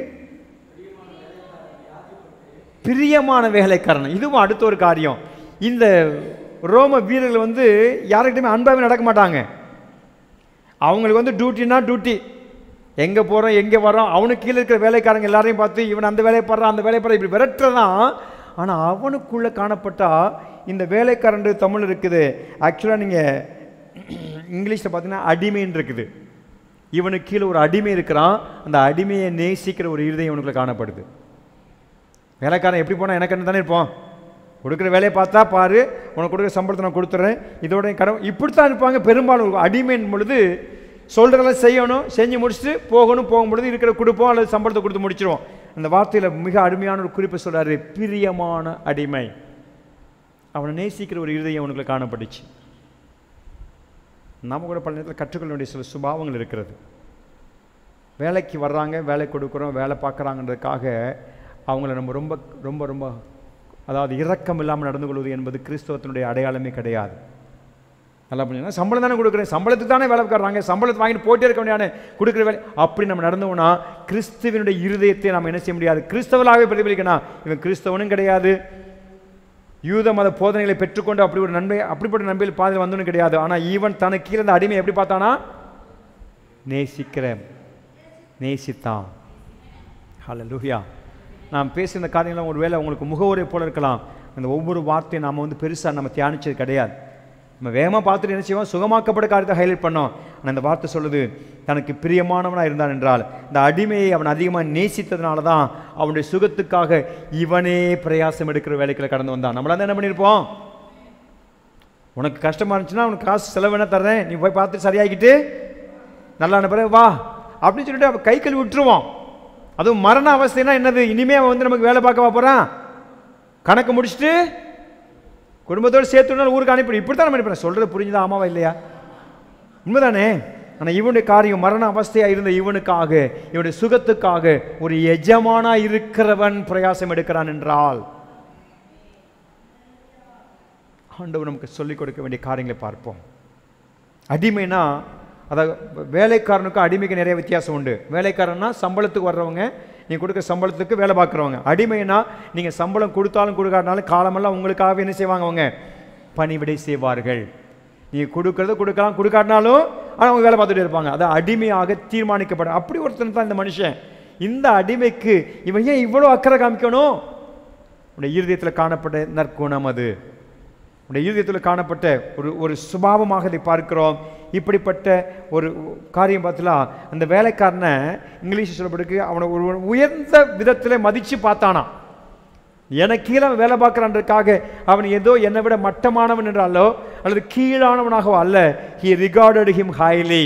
பிரியமான வேலைக்காரன். இதுவும் அடுத்த ஒரு காரியம். இந்த ரோம வீரர்கள் வந்து யாருக்கிட்டையுமே அன்பாகவே நடக்க மாட்டாங்க. அவங்களுக்கு வந்து டியூட்டினா டியூட்டி, எங்கே போகிறோம் எங்கே வரோம், அவனுக்கு கீழே இருக்கிற வேலைக்காரங்க எல்லாரையும் பார்த்து இவன் அந்த வேலையை பாடுறான் அந்த வேலையை பாடுற இப்படி விரட்டுறதான். ஆனால் அவனுக்குள்ளே காணப்பட்டால் இந்த வேலைக்காரன் தமிழ் இருக்குது. ஆக்சுவலாக நீங்கள் இங்கிலீஷில் பார்த்தீங்கன்னா அடிமைன்னு இருக்குது. இவனுக்கு கீழே ஒரு அடிமை இருக்கிறான். அந்த அடிமையை நேசிக்கிற ஒரு இருதயம் இவனுக்குள்ளே காணப்படுது. வேலைக்காரன் எப்படி போனால் எனக்கு என்ன தானே இருப்போம், கொடுக்குற வேலையை பார்த்தா பாரு, உனக்கு கொடுக்குற சம்பளத்தை நான் கொடுத்துட்றேன், இதோட கடவுள் இப்படித்தான் இருப்பாங்க பெரும்பாலும். அடிமையின் பொழுது சொல்கிறதெல்லாம் செய்யணும், செஞ்சு முடிச்சுட்டு போகணும், போகும்பொழுது இருக்கிற கொடுப்போம் அல்லது சம்பளத்தை கொடுத்து முடிச்சிடுவோம். அந்த வார்த்தையில் மிக அருமையான ஒரு குறிப்பை சொல்கிறாரு, பிரியமான அடிமை. அவனை நேசிக்கிற ஒரு இருதயம் அவனுக்குள்ள காணப்பட்டுச்சு. நம்ம கூட பல நேரத்தில் கற்றுக்கொள்ள வேண்டிய சில சுபாவங்கள் இருக்கிறது. வேலைக்கு வர்றாங்க, வேலை கொடுக்குறோம், வேலை பார்க்குறாங்கன்றதுக்காக அவங்கள நம்ம ரொம்ப ரொம்ப ரொம்ப அதாவது இரக்கம் இல்லாமல் நடந்து கொள்வது என்பது கிறிஸ்தவத்தினுடைய அடையாளமே கிடையாது. நல்லா பண்ணீங்கன்னா சம்பளம் தானே கொடுக்குறேன், சம்பளத்துக்கு தானே வேலை பார்க்குறாங்க, சம்பளத்தை வாங்கிட்டு போயிட்டே இருக்க வேண்டிய கொடுக்குற வேலை அப்படி நம்ம நடந்தோம்னா கிறிஸ்துவனுடைய இருதயத்தை நாம் என்ன செய்ய முடியாது, கிறிஸ்தவனாகவே பிரதிபலிக்கணும். இவன் கிறிஸ்தவனும் கிடையாது, யூத மத போதனைகளை பெற்றுக்கொண்டு அப்படி ஒரு நன்மை அப்படிப்பட்ட நன்மையில் பாதையில் வந்தோன்னு கிடையாது. ஆனால் ஈவன் தனக்கு கீழே அந்த அடிமை எப்படி பார்த்தானா, நேசித்தான். ஹல்லேலூயா. நாம் பேசுகிற காரியங்கள்லாம் ஒரு வேளை உங்களுக்கு முகவுரை போல இருக்கலாம். அந்த ஒவ்வொரு வார்த்தையும் நாம் வந்து பெருசாக நம்ம தியானிச்சது கிடையாது. நம்ம வேகமாக பார்த்துட்டு என்ன செய்வோம், சுகமாக்கப்பட்ட காரியத்தை ஹைலைட் பண்ணோம். ஆனால் இந்த வார்த்தை சொல்லுது, தனக்கு பிரியமானவனாக இருந்தான் என்றால் இந்த அடிமையை அவன் அதிகமாக நேசித்ததுனால தான் அவனுடைய சுகத்துக்காக இவனே பிரயாசம் எடுக்கிற வேலைக்குள்ள கடந்து வந்தான். நம்மளாம் தான் என்ன பண்ணியிருப்போம், உனக்கு கஷ்டமாக இருந்துச்சுன்னா உனக்கு காசு செலவு என்ன தர்றேன், நீ போய் பார்த்து சரியாகிட்டு நல்லா பிறகு வா அப்படின்னு சொல்லிட்டு அவன் கை கழுவி விட்டுருவான். அதுவும் மரண அவஸ்தைனா என்னது, இனிமே அவன் வந்து நமக்கு வேலை பார்க்க போகிறான், கணக்கு முடிச்சுட்டு குடும்பத்தோடு சேர்த்துனாலும் ஊருக்கு அனுப்பிடு. இப்படி தான் நம்ம அனுப்பிடுறேன். சொல்கிறது புரிஞ்சுதான் ஆமாவா இல்லையா? உண்மைதானே? ஆனால் இவனுடைய காரியம் மரண அவஸ்தையாக இருந்த இவனுக்காக, இவனுடைய சுகத்துக்காக ஒரு எஜமானா இருக்கிறவன் பிரயாசம் எடுக்கிறான் என்றால் ஆண்டவர் நமக்கு சொல்லிக் கொடுக்க வேண்டிய காரியங்களை பார்ப்போம். அடிமைனா அதாவது வேலைக்காரனுக்கும் அடிமைக்கு நிறைய வித்தியாசம் உண்டு. வேலைக்காரன்னா சம்பளத்துக்கு வர்றவங்க, நீங்கள் கொடுக்குற சம்பளத்துக்கு வேலை பார்க்குறவங்க. அடிமைனா நீங்கள் சம்பளம் கொடுத்தாலும் கொடுக்காட்டினாலும் காலமெல்லாம் உங்களுக்காகவே என்ன செய்வாங்க, அவங்க பணிவிடை செய்வார்கள். நீங்கள் கொடுக்கறது கொடுக்கலாம், கொடுக்காட்டினாலும் ஆனால் அவங்க வேலை பார்த்துட்டு இருப்பாங்க. அதை அடிமையாக தீர்மானிக்கப்படும். அப்படி ஒருத்தன் தான் இந்த மனுஷன். இந்த அடிமைக்கு இவன் ஏன் இவ்வளோ அக்கறை காமிக்கணும்? உடைய இருதயத்தில் காணப்பட்ட நற்குணம் அது. உடைய இருதயத்தில் காணப்பட்ட ஒரு சுபாவமாக இதை பார்க்கிறோம். இப்படிப்பட்ட ஒரு காரியம் பார்த்தலாம். அந்த வேலைக்காரனை இங்கிலீஷ் சொல்லப்பட்டிருக்கு, அவனை ஒரு உயர்ந்த விதத்தில் மதித்து பார்த்தானா. எனக்கு கீழே வேலை பார்க்குறான்றதுக்காக அவன் ஏதோ என்னை விட மட்டமானவன் என்றாலோ அல்லது கீழானவனாகவோ அல்ல. he regarded him highly.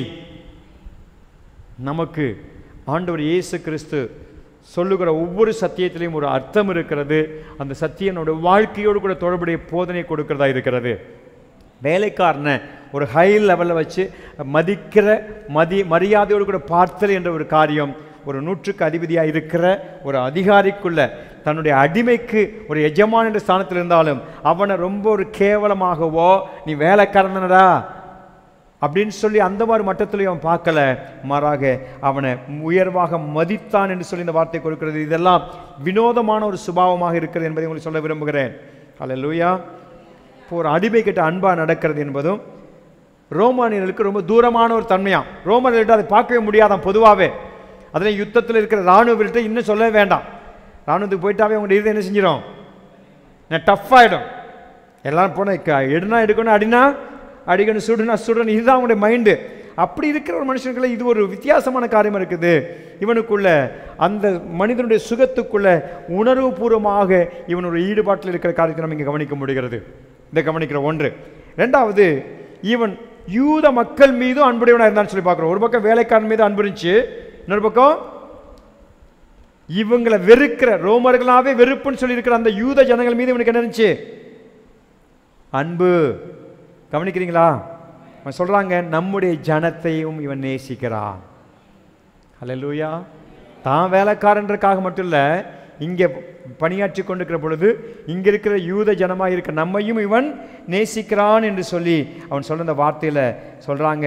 நமக்கு ஆண்டவர் இயேசு கிறிஸ்து சொல்லுகிற ஒவ்வொரு சத்தியத்திலையும் ஒரு அர்த்தம் இருக்கிறது. அந்த சத்தியனோட வாழ்க்கையோடு கூட தொடர்புடைய போதனை கொடுக்கிறதா இருக்கிறது. வேலைக்காரனை ஒரு ஹை லெவலில் வச்சு மதிக்கிற மரியாதையோடு கூட பார்த்தல் என்ற ஒரு காரியம் ஒரு 100க்கு அதிபதியாக இருக்கிற ஒரு அதிகாரிக்குள்ள தன்னுடைய அடிமைக்கு ஒரு எஜமான என்ற ஸ்தானத்தில் இருந்தாலும் அவனை ரொம்ப ஒரு கேவலமாகவோ நீ வேலைக்காரனடா அப்படின்னு சொல்லி அந்த மாதிரி மட்டத்திலையும் அவன் பார்க்கல. மாறாக அவனை உயர்வாக மதித்தான் என்று சொல்லி இந்த வார்த்தை கொடுக்கிறது. இதெல்லாம் வினோதமான ஒரு சுபாவமாக இருக்கிறது என்பதை உங்களுக்கு சொல்ல விரும்புகிறேன். அல்லேலூயா. இப்போ ஒரு அடிமை கிட்ட அன்பா நடக்கிறது என்பதும் ரோமானியர்களுக்கு ரொம்ப தூரமான ஒரு தன்மையாம். ரோமானியர்கிட்ட அதை பார்க்கவே முடியாதான் பொதுவாகவே. அதில் யுத்தத்தில் இருக்கிற இராணுவ வீரர்கிட்ட இன்னும் சொல்லவே வேண்டாம். இராணுவத்துக்கு போயிட்டாவே அவங்க இது என்ன செஞ்சிடும், டஃப் ஆகிடும். எல்லாரும் போனால் எடுனா எடுக்கணும், அடினா அடிக்கணும், சுடுனா சுடணும், இதுதான் அவங்களுடைய மைண்டு. அப்படி இருக்கிற ஒரு மனுஷனுக்குள்ள இது ஒரு வித்தியாசமான காரியமாக இருக்குது. இவனுக்குள்ள அந்த மனிதனுடைய சுகத்துக்குள்ள உணர்வுபூர்வமாக இவனுடைய ஈடுபாட்டில் இருக்கிற காரியத்தை நம்ம இங்கே கவனிக்க முடிகிறது. இதை கவனிக்கிற ஒன்று. ரெண்டாவது, இவன் யூத மக்கள் மீதும் அன்புடையவனாக இருந்தான்னு சொல்லி பார்க்குறோம். ஒரு பக்கம் வேலைக்காரன் மீது அன்பு இருந்துச்சு, இன்னொரு பக்கம் இவங்களை வெறுக்கிற ரோமர்களாவே வெறுப்புன்னு சொல்லி இருக்கிற அந்த யூத ஜனங்கள் மீது இவனுக்கு என்ன இருந்துச்சு, அன்பு. கவனிக்கிறீங்களா? அவன் சொல்றாங்க நம்முடைய ஜனத்தையும் இவன் நேசிக்கிறான். அல்லேலூயா. தான் வேலைக்காரன்றக்காக மட்டும் இல்லை, இங்கே பணியாற்றி கொண்டிருக்கிற பொழுது இங்கே இருக்கிற யூத ஜனமாக இருக்கிற நம்மையும் இவன் நேசிக்கிறான் என்று சொல்லி அவன் சொல்ற அந்த வார்த்தையில் சொல்கிறாங்க.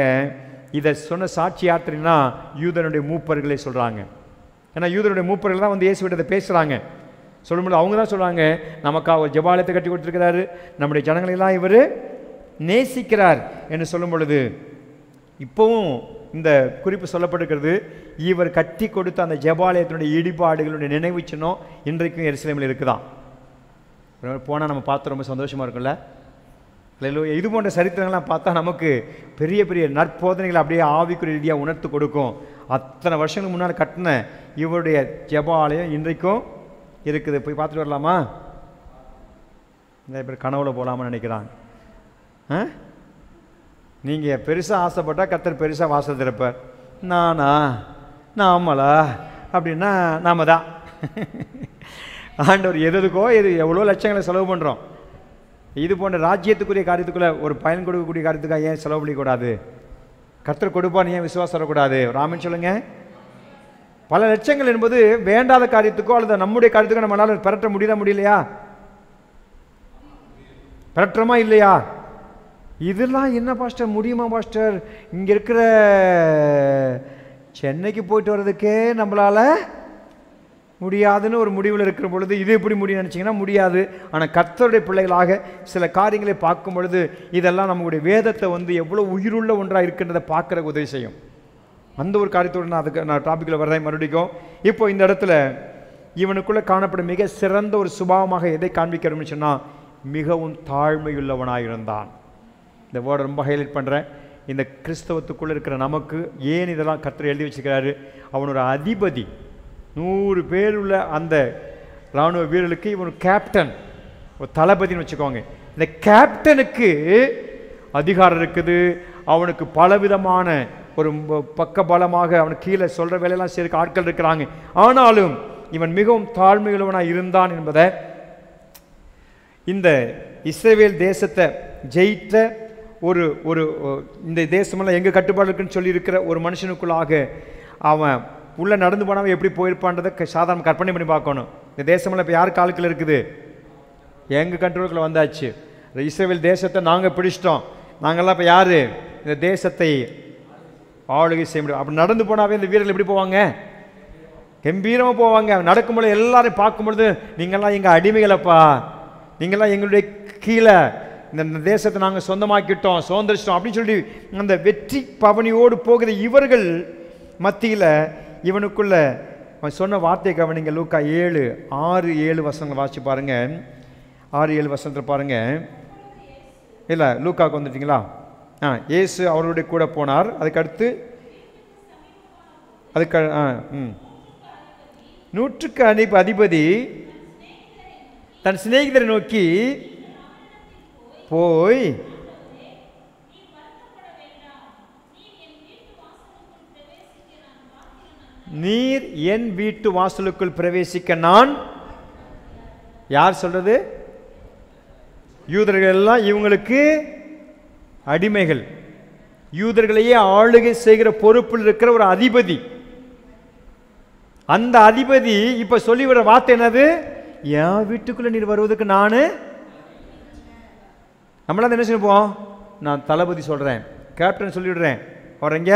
இதை சொன்ன சாட்சி யாத்திரைனா யூதனுடைய மூப்பர்களை சொல்கிறாங்க. ஏன்னா யூதனுடைய மூப்பர்கள் தான் வந்து இயேசுவிட்ட பேசுகிறாங்க. சொல்லும்போது அவங்க தான் சொல்கிறாங்க, நமக்காக ஒரு ஜெபாலயத்தை கட்டி கொடுத்துருக்கிறாரு, நம்முடைய ஜனங்களெல்லாம் இவர் நேசிக்கிறார் என்று சொல்லும் பொழுது இப்போவும் இந்த குறிப்பு சொல்லப்பட்டிருக்கிறது. இவர் கட்டி கொடுத்த அந்த ஜெபாலயத்தினுடைய இடிபாடுகளுடைய நினைவு சின்னம் இன்றைக்கும் எருசலேமில் இருக்குதான். போனால் நம்ம பார்த்து ரொம்ப சந்தோஷமாக இருக்கும்ல. அல்லேலூயா. இது போன்ற சரித்திரங்கள்லாம் பார்த்தா நமக்கு பெரிய பெரிய நற்போதனைகளை அப்படியே ஆவிக்குரிய ரீதியாக உணர்த்து கொடுக்கும். அத்தனை வருஷங்களுக்கு முன்னால் கட்டின இவருடைய ஜெபாலயம் இன்றைக்கும் இருக்குது. போய் பார்த்துட்டு வரலாமா? நிறைய பேர் கனவுல போகலாமான்னு நினைக்கிறாங்க. நீங்கள் பெருசாக ஆசைப்பட்டால் கர்த்தர் பெருசாக வாசல் திறப்பார். நானா நாமளா அப்படின்னா நாம தான். ஆண்டவர் எதுக்கோ எவ்வளோ லட்சங்களை செலவு பண்ணுறோம். இது போன்ற ராஜ்யத்துக்குரிய காரியத்துக்குள்ளே ஒரு பயன் கொடுக்கக்கூடிய காரியத்துக்காக ஏன் செலவு பண்ணிக்கூடாது? கர்த்தர் கொடுப்பான்னு ஏன் விசுவாசம் வரக்கூடாது? ராமன் சொல்லுங்க. பல லட்சங்கள் என்பது வேண்டாத காரியத்துக்கோ அல்லது நம்முடைய காரியத்துக்கோ நம்மளால் பெறட்ட முடியலையா? பெறட்டுறோமா இல்லையா? இதெல்லாம் என்ன பாஸ்டர் முடியுமா பாஸ்டர்? இங்கே இருக்கிற சென்னைக்கு போயிட்டு வர்றதுக்கே நம்மளால் முடியாதுன்னு ஒரு முடிவில் இருக்கிற பொழுது இது எப்படி முடியும் நினச்சிங்கன்னா முடியாது. ஆனால் கர்த்தருடைய பிள்ளைகளாக சில காரியங்களை பார்க்கும் பொழுது இதெல்லாம் நம்மளுடைய வேதத்தை வந்து எவ்வளோ உயிருள்ள ஒன்றாக இருக்கின்றதை பார்க்குற உதவி செய்யும். அந்த ஒரு காரியத்தோடு நான் டாப்பிக்கில் வரேன் மறுபடியும். இப்போ இந்த இடத்துல இவனுக்குள்ளே காணப்படும் மிக சிறந்த ஒரு சுபாவமாக எதை காண்பிக்கிறோம்னு சொன்னால் மிகவும் தாழ்மையுள்ளவனாக இருந்தான். இந்த வேர்டை ரொம்ப ஹைலைட் பண்ணுறேன். இந்த கிறிஸ்தவத்துக்குள்ளே இருக்கிற நமக்கு ஏன் இதெல்லாம் கர்த்தர் எழுதி வச்சுக்கிறாரு? அவனோட அதிபதி 100 பேர் உள்ள அந்த இராணுவ வீரர்களுக்கு இவன் கேப்டன், ஒரு தளபதினு வச்சுக்கோங்க. இந்த கேப்டனுக்கு அதிகாரம் இருக்குது. அவனுக்கு பலவிதமான ஒரு பக்க பலமாக அவனுக்கு கீழே சொல்கிற வேலையெல்லாம் செய்ய ஆட்கள் இருக்கிறாங்க. ஆனாலும் இவன் மிகவும் தாழ்மையுள்ளவனாக இருந்தான் என்பதை இந்த இஸ்ரவேல் தேசத்தை ஜெயித்த ஒரு ஒரு இந்த தேசமெல்லாம் எங்கள் கட்டுப்பாடு இருக்குன்னு சொல்லியிருக்கிற ஒரு மனுஷனுக்குள்ளாக அவன் உள்ளே நடந்து போனாவே எப்படி போயிருப்பான்றதை சாதாரண கற்பனை பண்ணி பார்க்கணும். இந்த தேசமெல்லாம் இப்போ யார் காலத்தில் இருக்குது? எங்கள் கண்ட்ரோலுக்குள்ளே வந்தாச்சு. இஸ்ரவேல் தேசத்தை நாங்கள் பிடிச்சிட்டோம். நாங்கள்லாம் இப்போ யார்? இந்த தேசத்தை ஆளுகை செய்ய முடியும். அப்படி நடந்து போனாவே இந்த வீரர்கள் எப்படி போவாங்க? கம்பீரமாக போவாங்க. நடக்கும்பொழுது எல்லாரையும் பார்க்கும்பொழுது நீங்கள்லாம் எங்கள் அடிமைகளப்பா, நீங்கள்லாம் எங்களுடைய கீழே, இந்த தேசத்தை நாங்கள் சொந்தமாக்கிட்டோம், சுதந்திரிச்சிட்டோம் அப்படின்னு சொல்லி அந்த வெற்றி பவனியோடு போகிற இவர்கள் மத்தியில் இவனுக்குள்ள அவன் சொன்ன வார்த்தையை கவனிங்க. லூக்கா 7:6-7 வசனங்களை வாசிச்சு பாருங்க. 6-7 வசனத்தில் பாருங்க. இல்லை லூக்காவுக்கு வந்துட்டீங்களா? இயேசு அவருடைய கூட போனார். அதுக்கடுத்து நூற்றுக்கு அதிபதி தன் சிநேகிதரை நோக்கி போய், நீர் என் வீட்டு வாசலுக்குள் பிரவேசிக்க நான். யார் சொல்றது? யூதர்கள் எல்லாம் இவங்களுக்கு அடிமைகள். யூதர்களையே ஆளுகை செய்கிற பொறுப்பில் இருக்கிற ஒரு அதிபதி. அந்த அதிபதி இப்ப சொல்லிவிட வார்த்தை என்னது? என் வீட்டுக்குள்ள நீர் வருவதற்கு நானு. நம்மளாம் என்ன செய்வோம்? நான் தளபதி சொல்றேன், கேப்டன் சொல்லிவிடுறேன், அவர் எங்க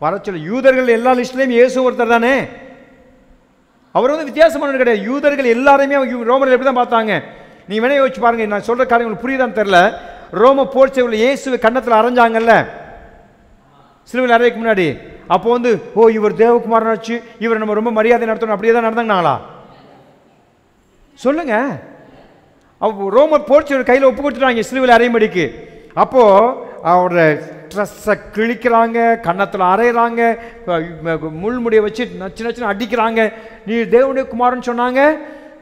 வர சொல்ல. யூதர்கள் எல்லா லிஸ்ட்லையும் இயேசு ஒருத்தர் தானே. அவர் வந்து வித்தியாசமான கிடையாது. யூதர்கள் எல்லாருமே ரோமர்கள் எப்படி தான் பார்த்தாங்க? நீ வேணா யோசிச்சு பாருங்க. நான் சொல்ற காரியம் உங்களுக்கு புரியுதான்னு தெரியல. ரோம போர் செய்வல இயேசுவை கன்னத்தில் அரைஞ்சாங்கல்ல சிலுவையில் அறைக்கு முன்னாடி. அப்போ வந்து ஓ இவர் தேவகுமாரனாச்சு, இவர் நம்ம ரொம்ப மரியாதை நடத்தணும், அப்படியே தான் நடந்தாங்கனாங்களா? சொல்லுங்க. அப்போ ரோமர் போர் செய்வல் கையில் ஒப்பு கொடுத்துட்டாங்க சிலுவையில் அறையும்படிக்கு. அப்போ அவரோட ட்ரெஸ்ஸை கிழிக்கிறாங்க, கன்னத்தில் அரைகிறாங்க, முள்முடியை வச்சு நச்சு நச்சுன்னு அடிக்கிறாங்க. நீர் தேவனுடைய குமாரன் சொன்னாங்க,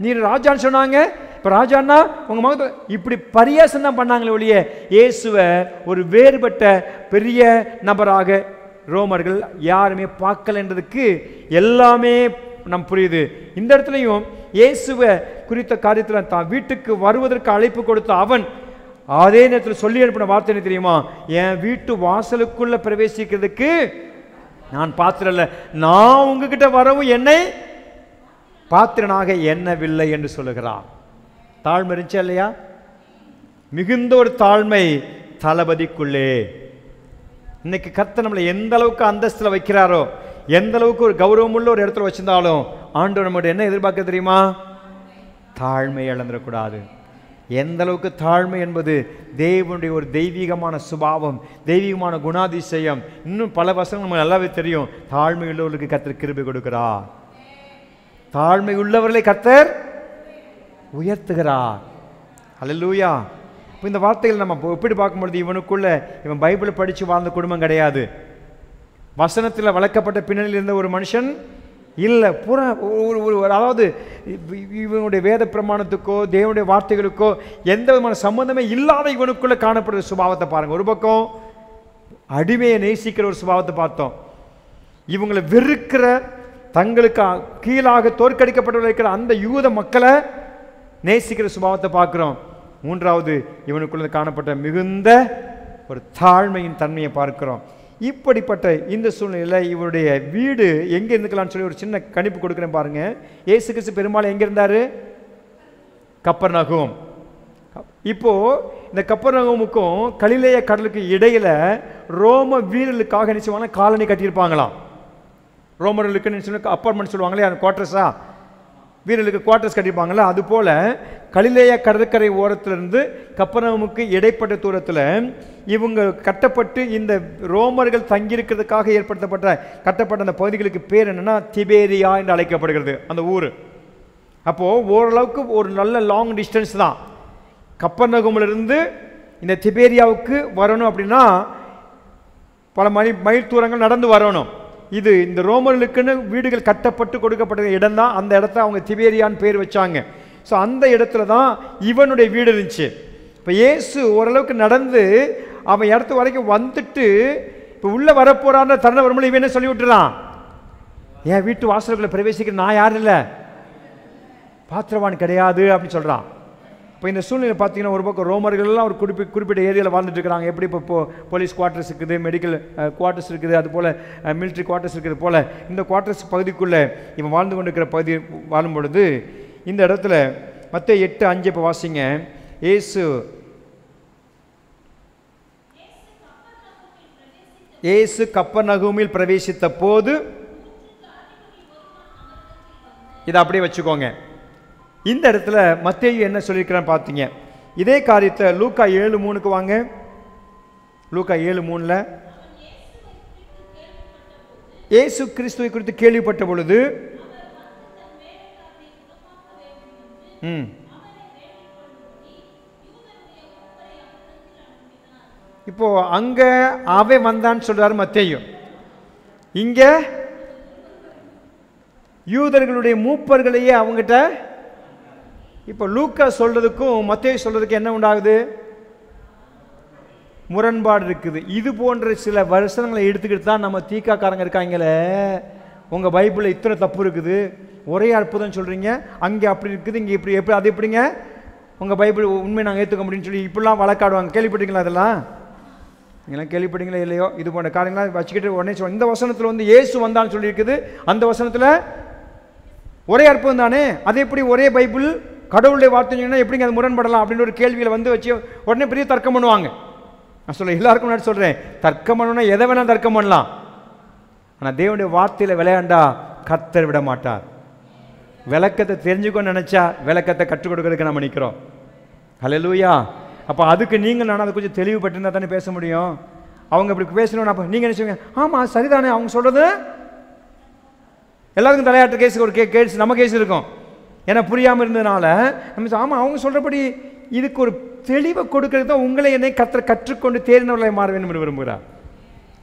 நீர் ராஜான்னு சொன்னாங்க, இப்போ ராஜான்னா உங்கள் மகத்தை இப்படி பரியாசம் தான் பண்ணாங்களே ஒழிய இயேசுவை ஒரு வேறுபட்ட பெரிய நபராக ரோமர்கள் யாருமே பார்க்கலன்றதுக்கு எல்லாமே நம் புரியுது. இந்த இடத்துலையும் இயேசுவை குறித்த காரியத்தில் தான் வீட்டுக்கு வருவதற்கு அழைப்பு கொடுத்த அவன் அதே நேரத்தில் சொல்லி அனுப்பின வார்த்தை என்ன தெரியுமா? என் வீட்டு வாசலுக்குள்ள பிரவேசிக்கிறதுக்கு நான் பாத்திரம் இல்லை, நான் உங்ககிட்ட வரவும் என்னை பாத்திரனாக எண்ணவில்லை என்று சொல்லுகிறான். தாழ்மை இருந்துச்சா இல்லையா? மிகுந்த ஒரு தாழ்மை தளபதிக்குள்ளே. இன்னைக்கு கர்த்தர் நம்மளை எந்த அளவுக்கு அந்தஸ்தில் வைக்கிறாரோ, எந்த அளவுக்கு ஒரு கௌரவம் உள்ள ஒரு இடத்துல வச்சிருந்தாலும் ஆண்டவர் நம்மகிட்ட என்ன எதிர்பார்க்க தெரியுமா? தாழ்மை இழந்துடக்கூடாது. எந்த அளவுக்கு தாழ்மை என்பது தேவனுடைய ஒரு தெய்வீகமான சுபாவம், தெய்வீகமான குணாதிசயம். இன்னும் பல வசனங்கள் நமக்கு நல்லாவே தெரியும். தாழ்மை உள்ளவர்களுக்கு கர்த்தர் கிருபை கொடுக்கிறார், தாழ்மை உள்ளவர்களை கர்த்தர் உயர்த்துகிறார். அல்லேலூயா. இப்போ இந்த வார்த்தைகள் நம்ம எப்படி பார்க்கும்பொழுது இவனுக்குள்ள இவன் பைபிளை படித்து வாழ்ந்த குடும்பம் கிடையாது, வசனத்தில் வளர்க்கப்பட்ட பின்னணியில் இருந்த ஒரு மனுஷன் இல்லை. அதாவது இவனுடைய வேத பிரமாணத்துக்கோ தேவனுடைய வார்த்தைகளுக்கோ எந்த விதமான சம்பந்தமே இல்லாத இவனுக்குள்ள காணப்படுற சுபாவத்தை பாருங்க. ஒரு பக்கம் அடிமையை நேசிக்கிற ஒரு சுபாவத்தை பார்த்தோம், இவங்களை வெறுக்கிற தங்களுக்கு கீழாக தோற்கடிக்கப்பட்டு அந்த யூத மக்களை நேசிக்கிற சுபாவத்தை பார்க்கிறோம். மூன்றாவது இவனுக்குள்ள காணப்பட்ட மிகுந்த ஒரு தாழ்மையின் தன்மையை பார்க்கிறோம். இப்படிப்பட்ட இந்த சூழ்நிலையில் இவருடைய வீடு எங்கே இருந்துக்கலாம்னு சொல்லி ஒரு சின்ன கணிப்பு கொடுக்குறேன் பாருங்க. இயேசு கிறிஸ்து பெரும்பாலும் எங்கே இருந்தார்? கப்பர்நகூம். இப்போ இந்த கப்பர்நகூமுக்கும் கலிலேய கடலுக்கு இடையில ரோம வீரர்களுக்காக நிச்சயமான காலனி கட்டியிருப்பாங்களாம். ரோமர்களுக்கு அப்பார்ட்மெண்ட் சொல்லுவாங்களே, அந்த குவார்டர்ஸா, வீரர்களுக்கு குவார்டர்ஸ் கட்டியிருப்பாங்களா, அதுபோல் கலிலேய கடற்கரை ஓரத்திலிருந்து கப்பர்நகூமுக்கு இடைப்பட்ட தூரத்தில் இவங்க கட்டப்பட்டு இந்த ரோமர்கள் தங்கியிருக்கிறதுக்காக கட்டப்பட்ட அந்த பகுதிகளுக்கு பேர் என்னென்னா திபேரியா என்று அழைக்கப்படுகிறது அந்த ஊர். அப்போது ஓரளவுக்கு ஒரு நல்ல லாங் டிஸ்டன்ஸ் தான். கப்பர்நகூமிலிருந்து இந்த திபேரியாவுக்கு வரணும் அப்படின்னா பல மைல் தூரங்கள் நடந்து வரணும். இது இந்த ரோமர்களுக்குன்னு வீடுகள் கட்டப்பட்டு கொடுக்கப்பட்ட இடம் தான். அந்த இடத்த அவங்க திபேரியான்னு பேர் வச்சாங்க. ஸோ அந்த இடத்துல தான் இவனுடைய வீடு இருந்துச்சு. இப்போ இயேசு ஓரளவுக்கு நடந்து அவன் இடத்து வரைக்கும் வந்துட்டு இப்போ உள்ளே வரப்போறான்ற தருணம் வரும்போது இவன் என்ன சொல்லி விட்டுறான்? என் வீட்டு வாசலுக்குள்ள பிரவேசிக்கிற நான் யாரும் இல்லை, பாத்திரவான் கிடையாது அப்படின்னு சொல்கிறான். இப்போ இந்த சூழ்நிலை பார்த்தீங்கன்னா ஒரு பக்கம் ரோமர்கள்லாம் ஒரு குறிப்பிட்ட ஏரியாவில் வாழ்ந்துட்டு இருக்கிறாங்க. எப்படி இப்போ போலீஸ் குவார்ட்டர்ஸ் இருக்குது, மெடிக்கல் குவார்ட்டர்ஸ் இருக்குது, அதுபோல் மிலிட்ரி குவார்ட்டர்ஸ் இருக்கிறது போல் இந்த குவார்ட்டர்ஸ் பகுதிக்குள்ளே இவன் வாழ்ந்து கொண்டு இருக்கிற பகுதி வாழும் பொழுது இந்த இடத்துல மத்தேயு 8:5 இப்போ வாசிங்க. இயேசு கப்பர்நகூமில் பிரவேசித்த போது, இதை அப்படியே வச்சுக்கோங்க. இந்த இடத்துல மத்தேயு என்ன சொல்லியிருக்கிறான்னு பார்த்தீங்க. இதே காரியத்தை லூக்கா 7:3 வாங்க. லூக்கா 7:3 இயேசு கிறிஸ்துவை குறித்து கேள்விப்பட்ட பொழுது இப்போது அங்கே அவன் வந்தான்னு சொல்கிறாரு மத்தேயு, இங்கே யூதர்களுடைய மூப்பர்களையே அவங்ககிட்ட. இப்போ லூக்கா சொல்கிறதுக்கும் மத்தேயு சொல்கிறதுக்கும் என்ன உண்டாகுது? முரண்பாடு இருக்குது. இது போன்ற சில வருஷங்களை எடுத்துக்கிட்டு தான் நம்ம தீக்காக்காரங்க இருக்காங்களே, உங்கள் பைபிளில் இத்தனை தப்பு இருக்குது, ஒரே அற்புதம் சொல்கிறீங்க, அங்கே அப்படி இருக்குது, இங்கே இப்படி எப்படி, அது எப்படிங்க உங்கள் பைபிள் உண்மை நாங்கள் ஏற்றுக்க முடியும்னு சொல்லி இப்படிலாம் வழக்காடுவாங்க. கேள்விப்பட்டீங்களா? அதெல்லாம் நீங்களாம் கேள்விப்பட்டீங்களா இல்லையோ? இது போன்ற காரியங்களாம் வச்சுக்கிட்டு உடனே இந்த வசனத்தில் வந்து இயேசு வந்தான்னு சொல்லியிருக்குது, அந்த வசனத்தில் ஒரே அற்புதம் தானே, அது எப்படி ஒரே பைபிள் கடவுளுடைய வார்த்தை எப்படிங்க அது முரண்படலாம் அப்படின்னு ஒரு கேள்வியில் வந்து வச்சு உடனே பெரிய தர்க்கம் பண்ணுவாங்க. நான் சொல்ல எல்லாருக்கும் முன்னாடி சொல்கிறேன், தர்க்கம் பண்ணணும்னா எதை வேணால் தர்க்கம் பண்ணலாம். ஆனால் தேவனுடைய வார்த்தையில் விளையாண்டா கர்த்தர் விட மாட்டார். விளக்கத்தை தெரிஞ்சுக்கணும்னு நினச்சா விளக்கத்தை கற்றுக் கொடுக்கறதுக்கு நம்ம நிற்கிறோம். ஹல்லேலூயா. அப்போ அதுக்கு நீங்கள் நான் அதை கொஞ்சம் தெளிவுபட்டிருந்தா தானே பேச முடியும். அவங்க இப்படி பேசணும்னு அப்போ நீங்கள் நினச்சிங்க, ஆமாம் சரிதானே அவங்க சொல்கிறது. எல்லாருக்கும் தலையாட்டு கேஸுக்கு ஒரு கேஸ் நம்ம கேஸ் இருக்கும். ஏன்னா புரியாமல் இருந்ததுனால நம்ம ஆமாம் அவங்க சொல்கிறபடி இதுக்கு ஒரு தெளிவை கொடுக்கறது தான் உங்களை என்னை கற்றுக்கொண்டு தேறினவர்களை மாற வேண்டும் என்று விரும்புகிறார்.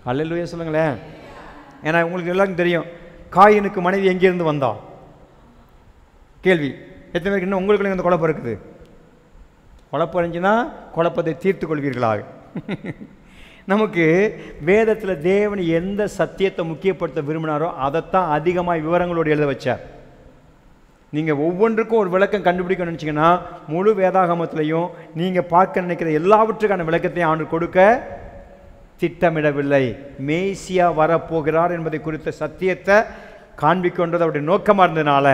ஹல்லேலூயா சொல்லுங்களேன். ஏன்னா உங்களுக்கு எல்லாருக்கும் தெரியும், காயினுக்கு மனைவி எங்கேருந்து வந்தா கேள்வி. எத்தனை பேருக்கு இன்னும் உங்களுக்கு இந்த குழப்பம் இருக்குது? குழப்பம் இருந்துச்சுன்னா குழப்பத்தை தீர்த்து கொள்வீர்களாக. நமக்கு வேதத்தில் தேவன் எந்த சத்தியத்தை முக்கியப்படுத்த விரும்பினாரோ அதைத்தான் அதிகமாக விவரங்களோடு எழுத வச்சார். நீங்கள் ஒவ்வொன்றுக்கும் ஒரு விளக்கம் கண்டுபிடிக்கணும்னு நினச்சிங்கன்னா முழு வேதாகமத்திலையும் நீங்கள் பார்க்க நினைக்கிற எல்லாவற்றுக்கான விளக்கத்தையும் ஆண்டு கொடுக்க திட்டமிடவில்லை. மேசியா வரப்போகிறார் என்பதை குறித்த சத்தியத்தை காண்பிக்கின்றது அவருடைய நோக்கமாக இருந்ததுனால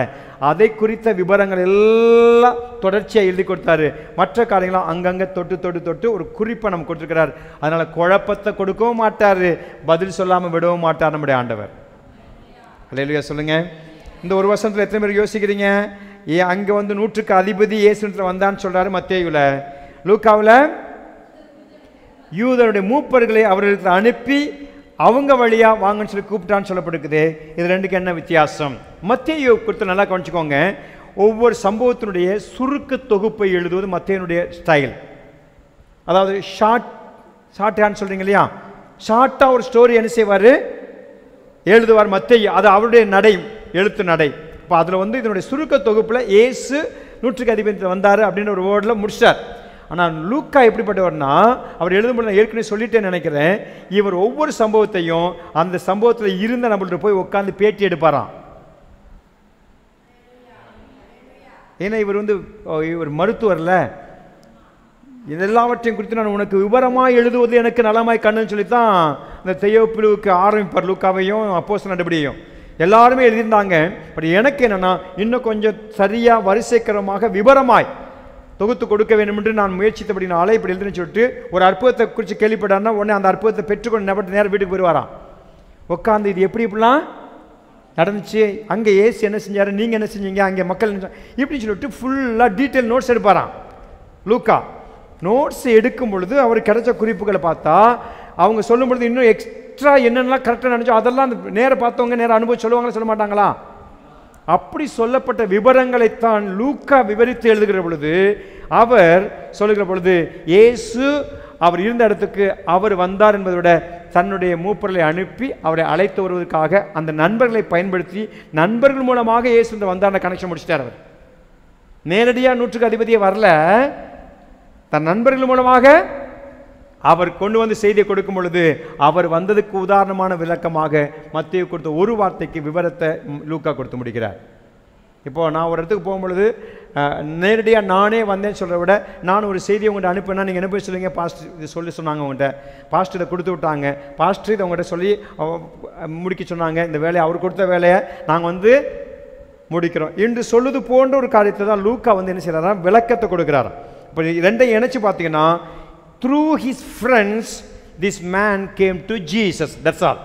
அதை குறித்த விவரங்கள் எல்லாம் தொடர்ச்சியாக எழுதி கொடுத்தாரு. மற்ற காரியங்களாம் அங்கங்கே தொட்டு ஒரு குறிப்பை நம்ம கொடுத்துருக்கிறார். அதனால் குழப்பத்தை கொடுக்கவும் மாட்டார், பதில் சொல்லாமல் விடவும் மாட்டார் நம்முடைய ஆண்டவர். அல்லேலூயா சொல்லுங்கள். இந்த ஒரு வருஷத்தில் எத்தனை பேர் யோசிக்கிறீங்க? அங்கே வந்து 100க்கு அதிபதி இயேசுவில் வந்தான்னு சொல்கிறாரு மத்தேயுவில். லூக்காவில் யூதருடைய மூப்பர்களை அவர்களுக்கு அனுப்பி அவங்க வழியாக வாங்கன்னு சொல்லி கூப்பிட்டான்னு சொல்லப்படுக்குது. இது ரெண்டுக்கு என்ன வித்தியாசம்? மத்தேயு குறித்து நல்லா கவனிச்சுக்கோங்க. ஒவ்வொரு சம்பவத்தினுடைய சுருக்கு தொகுப்பை எழுதுவது மத்தேயுனுடைய ஸ்டைல். அதாவது ஷார்ட் ஹேண்ட் சொல்கிறீங்க இல்லையா, ஷார்ட்டாக ஒரு ஸ்டோரி என்ன செய்வார், எழுதுவார் மத்தேயு. அது அவருடைய நடை, எழுத்து நடை. இப்போ அதில் வந்து இதனுடைய சுருக்க தொகுப்பில் இயேசு 100க்கு அதிபதி வந்தார் அப்படின்ற ஒரு வேர்டில் முடிச்சார். ஆனால் லூக்கா எப்படிப்பட்டவர்னா, அவர் எழுதும்போது நான் ஏற்கனவே சொல்லிட்டேன்னு நினைக்கிறேன், இவர் ஒவ்வொரு சம்பவத்தையும் அந்த சம்பவத்தில் இருந்த நம்மள்ட்ட போய் உட்காந்து பேட்டி எடுப்பாராம். ஏன்னா இவர் வந்து இவர் மருத்துவர்ல, இதெல்லாவற்றையும் குறித்து நான் உனக்கு விவரமாக எழுதுவது எனக்கு நலமாய் கண்ணுன்னு சொல்லித்தான் இந்த தெயோப்பிலுவுக்கு ஆரம்பிப்பார். லூக்காவையும் அப்போஸ்தலர் நடபடியையும் எல்லாருமே எழுதியிருந்தாங்க. பட் எனக்கு என்னென்னா இன்னும் கொஞ்சம் சரியாக வரிசைக்கரமாக விவரமாய் தொகுத்து கொடுக்க வேண்டும் என்று நான் முயற்சித்தபடினால இப்படி எழுதுன்னு சொல்லிட்டு ஒரு அற்புதத்தை குறித்து கேள்விப்பட்டார்னா உடனே அந்த அற்புதத்தை பெற்றுக்கொண்டு நேரம் வீட்டுக்கு போயிடுவாராம். உட்காந்து இது இப்படிலாம் நடந்துச்சு, அங்கே ஏசு என்ன செஞ்சார், நீங்கள் என்ன செஞ்சீங்க, அங்கே மக்கள் இப்படின்னு சொல்லிட்டு ஃபுல்லாக டீட்டெயில் நோட்ஸ் எடுப்பாராம் லூக்கா. நோட்ஸ் எடுக்கும் பொழுது அவர் கிடைச்ச குறிப்புகளை பார்த்தா அவங்க சொல்லும் பொழுது இன்னும் எக்ஸ்ட்ரா என்னென்னலாம் கரெக்டாக நினச்சோ அதெல்லாம் அந்த நேராக பார்த்தவங்க நேராக அனுபவம் சொல்லுவாங்களா சொல்ல மாட்டாங்களா? அப்படி சொல்லப்பட்ட விவரங்களைத்தான் லூக்கா விவரித்து எழுதுகிற பொழுது அவர் சொல்லுகிற பொழுது இயேசு அவர் இருந்த இடத்துக்கு அவர் வந்தார் என்பதை விட தன்னுடைய மூப்பர்களை அனுப்பி அவரை அழைத்து வருவதற்காக அந்த நண்பர்களை பயன்படுத்தி நண்பர்கள் மூலமாக இயேசு வந்தார் கனெக்ஷன் முடிச்சிட்டார். அவர் நேரடியாக 100க்கு அதிபதியே வரல, தன் நண்பர்கள் மூலமாக அவர் கொண்டு வந்து செய்தியை கொடுக்கும் பொழுது அவர் வந்ததுக்கு உதாரணமான விளக்கமாக மத்தேயு கொடுத்த ஒரு வார்த்தைக்கு விவரத்தை லூக்கா கொடுத்து முடிக்கிறார். இப்போது நான் ஒரு இடத்துக்கு போகும்பொழுது நேரடியாக நானே வந்தேன்னு சொல்கிறத விட நான் ஒரு செய்தியை உங்கள்கிட்ட அனுப்பினா நீங்கள் என்ன போய் சொல்லுங்க, பாஸ்டர் இது சொல்லி சொன்னாங்க உங்கள்கிட்ட, பாஸ்டர் இதை கொடுத்து விட்டாங்க, பாஸ்டர் இதை உங்கள்கிட்ட சொல்லி முடிக்க சொன்னாங்க, இந்த வேலையை அவர் கொடுத்த வேலையை நாங்கள் வந்து முடிக்கிறோம் என்று சொல்லுது போன்ற ஒரு காரியத்தை தான் லூக்கா வந்து என்ன செய்கிறாரா விளக்கத்தை கொடுக்குறாரு. இப்போ ரெண்டையும் இணைச்சி பார்த்தீங்கன்னா through his friends this man came to Jesus, that's all.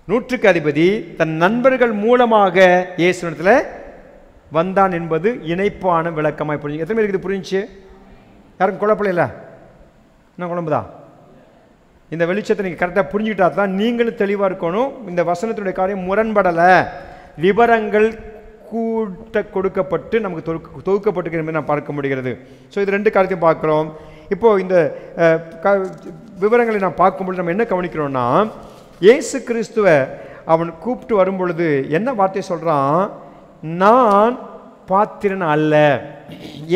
100க்கு அதிபதி தன் நண்பர்கள் மூலமாக இயேசுவிடத்தில் வந்தான் என்பது இணைப்பான விளக்கமாய் புரிஞ்சு. எத்தனை பேருக்கு இது புரிஞ்சுச்சு? யாருக்கும் குழப்பம் இல்லை? என்ன குழம்புதா? இந்த வெளிச்சத்தை நீங்கள் கரெக்டாக புரிஞ்சுக்கிட்டா தான் நீங்களும் தெளிவாக இருக்கணும். இந்த வசனத்தினுடைய காரியம் முரண்படலை, விவரங்கள் கொடுக்கப்பட்டு நமக்கு தொகுக்கப்பட்டிருக்கிறது என்பதை நான் பார்க்க முடிகிறது. ஸோ இது ரெண்டு காரியத்தையும் பார்க்குறோம். இப்போது இந்த விவரங்களை நான் பார்க்கும்பொழுது நம்ம என்ன கவனிக்கிறோம்னா, இயேசு கிறிஸ்துவை அவன் கூப்பிட்டு வரும் பொழுது என்ன வார்த்தை சொல்கிறான்? நான் பாத்திரன் அல்ல.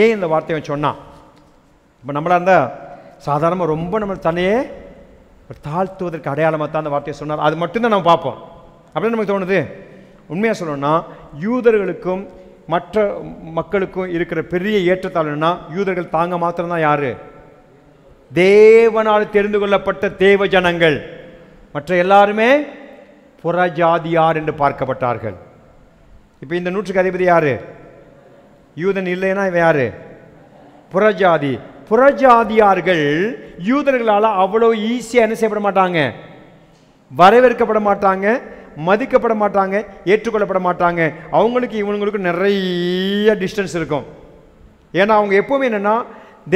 ஏன் இந்த வார்த்தையை சொன்னான்? இப்போ நம்மளா இருந்தால் சாதாரணமாக ரொம்ப நம்ம தன்னையே தாழ்த்துவதற்கு அடையாளமாக தான் அந்த வார்த்தையை சொன்னார். அது மட்டும்தான் நம்ம பார்ப்போம். அப்படின்னு நமக்கு தோணுது. உண்மையாக சொல்லணும்னா யூதர்களுக்கும் மற்ற மக்களுக்கும் இருக்கிற பெரிய ஏற்றத்தாழ்வுன்னா, யூதர்கள் தாங்க மாத்திரம்தான் யாரு? தேவனால் தெரிந்து கொள்ளப்பட்ட தேவ ஜனங்கள். மற்ற எல்லாருமே புறஜாதியார் என்று பார்க்கப்பட்டார்கள். இப்போ இந்த நூற்றுக்கு அதிபதி யாரு? யூதன் இல்லைன்னா இவன் யாரு? புறஜாதி. புறஜாதியார்கள் யூதர்களால் அவ்வளோ ஈஸியாக என்ன செய்யப்பட மாட்டாங்க, வரவேற்கப்பட மாட்டாங்க, மதிக்கப்பட மாட்டாங்க, ஏற்றுக்கொள்ளப்பட மாட்டாங்க. அவங்களுக்கு இவங்களுக்கு நிறைய டிஸ்டன்ஸ் இருக்கும். ஏன்னா அவங்க எப்போவுமே என்னென்னா,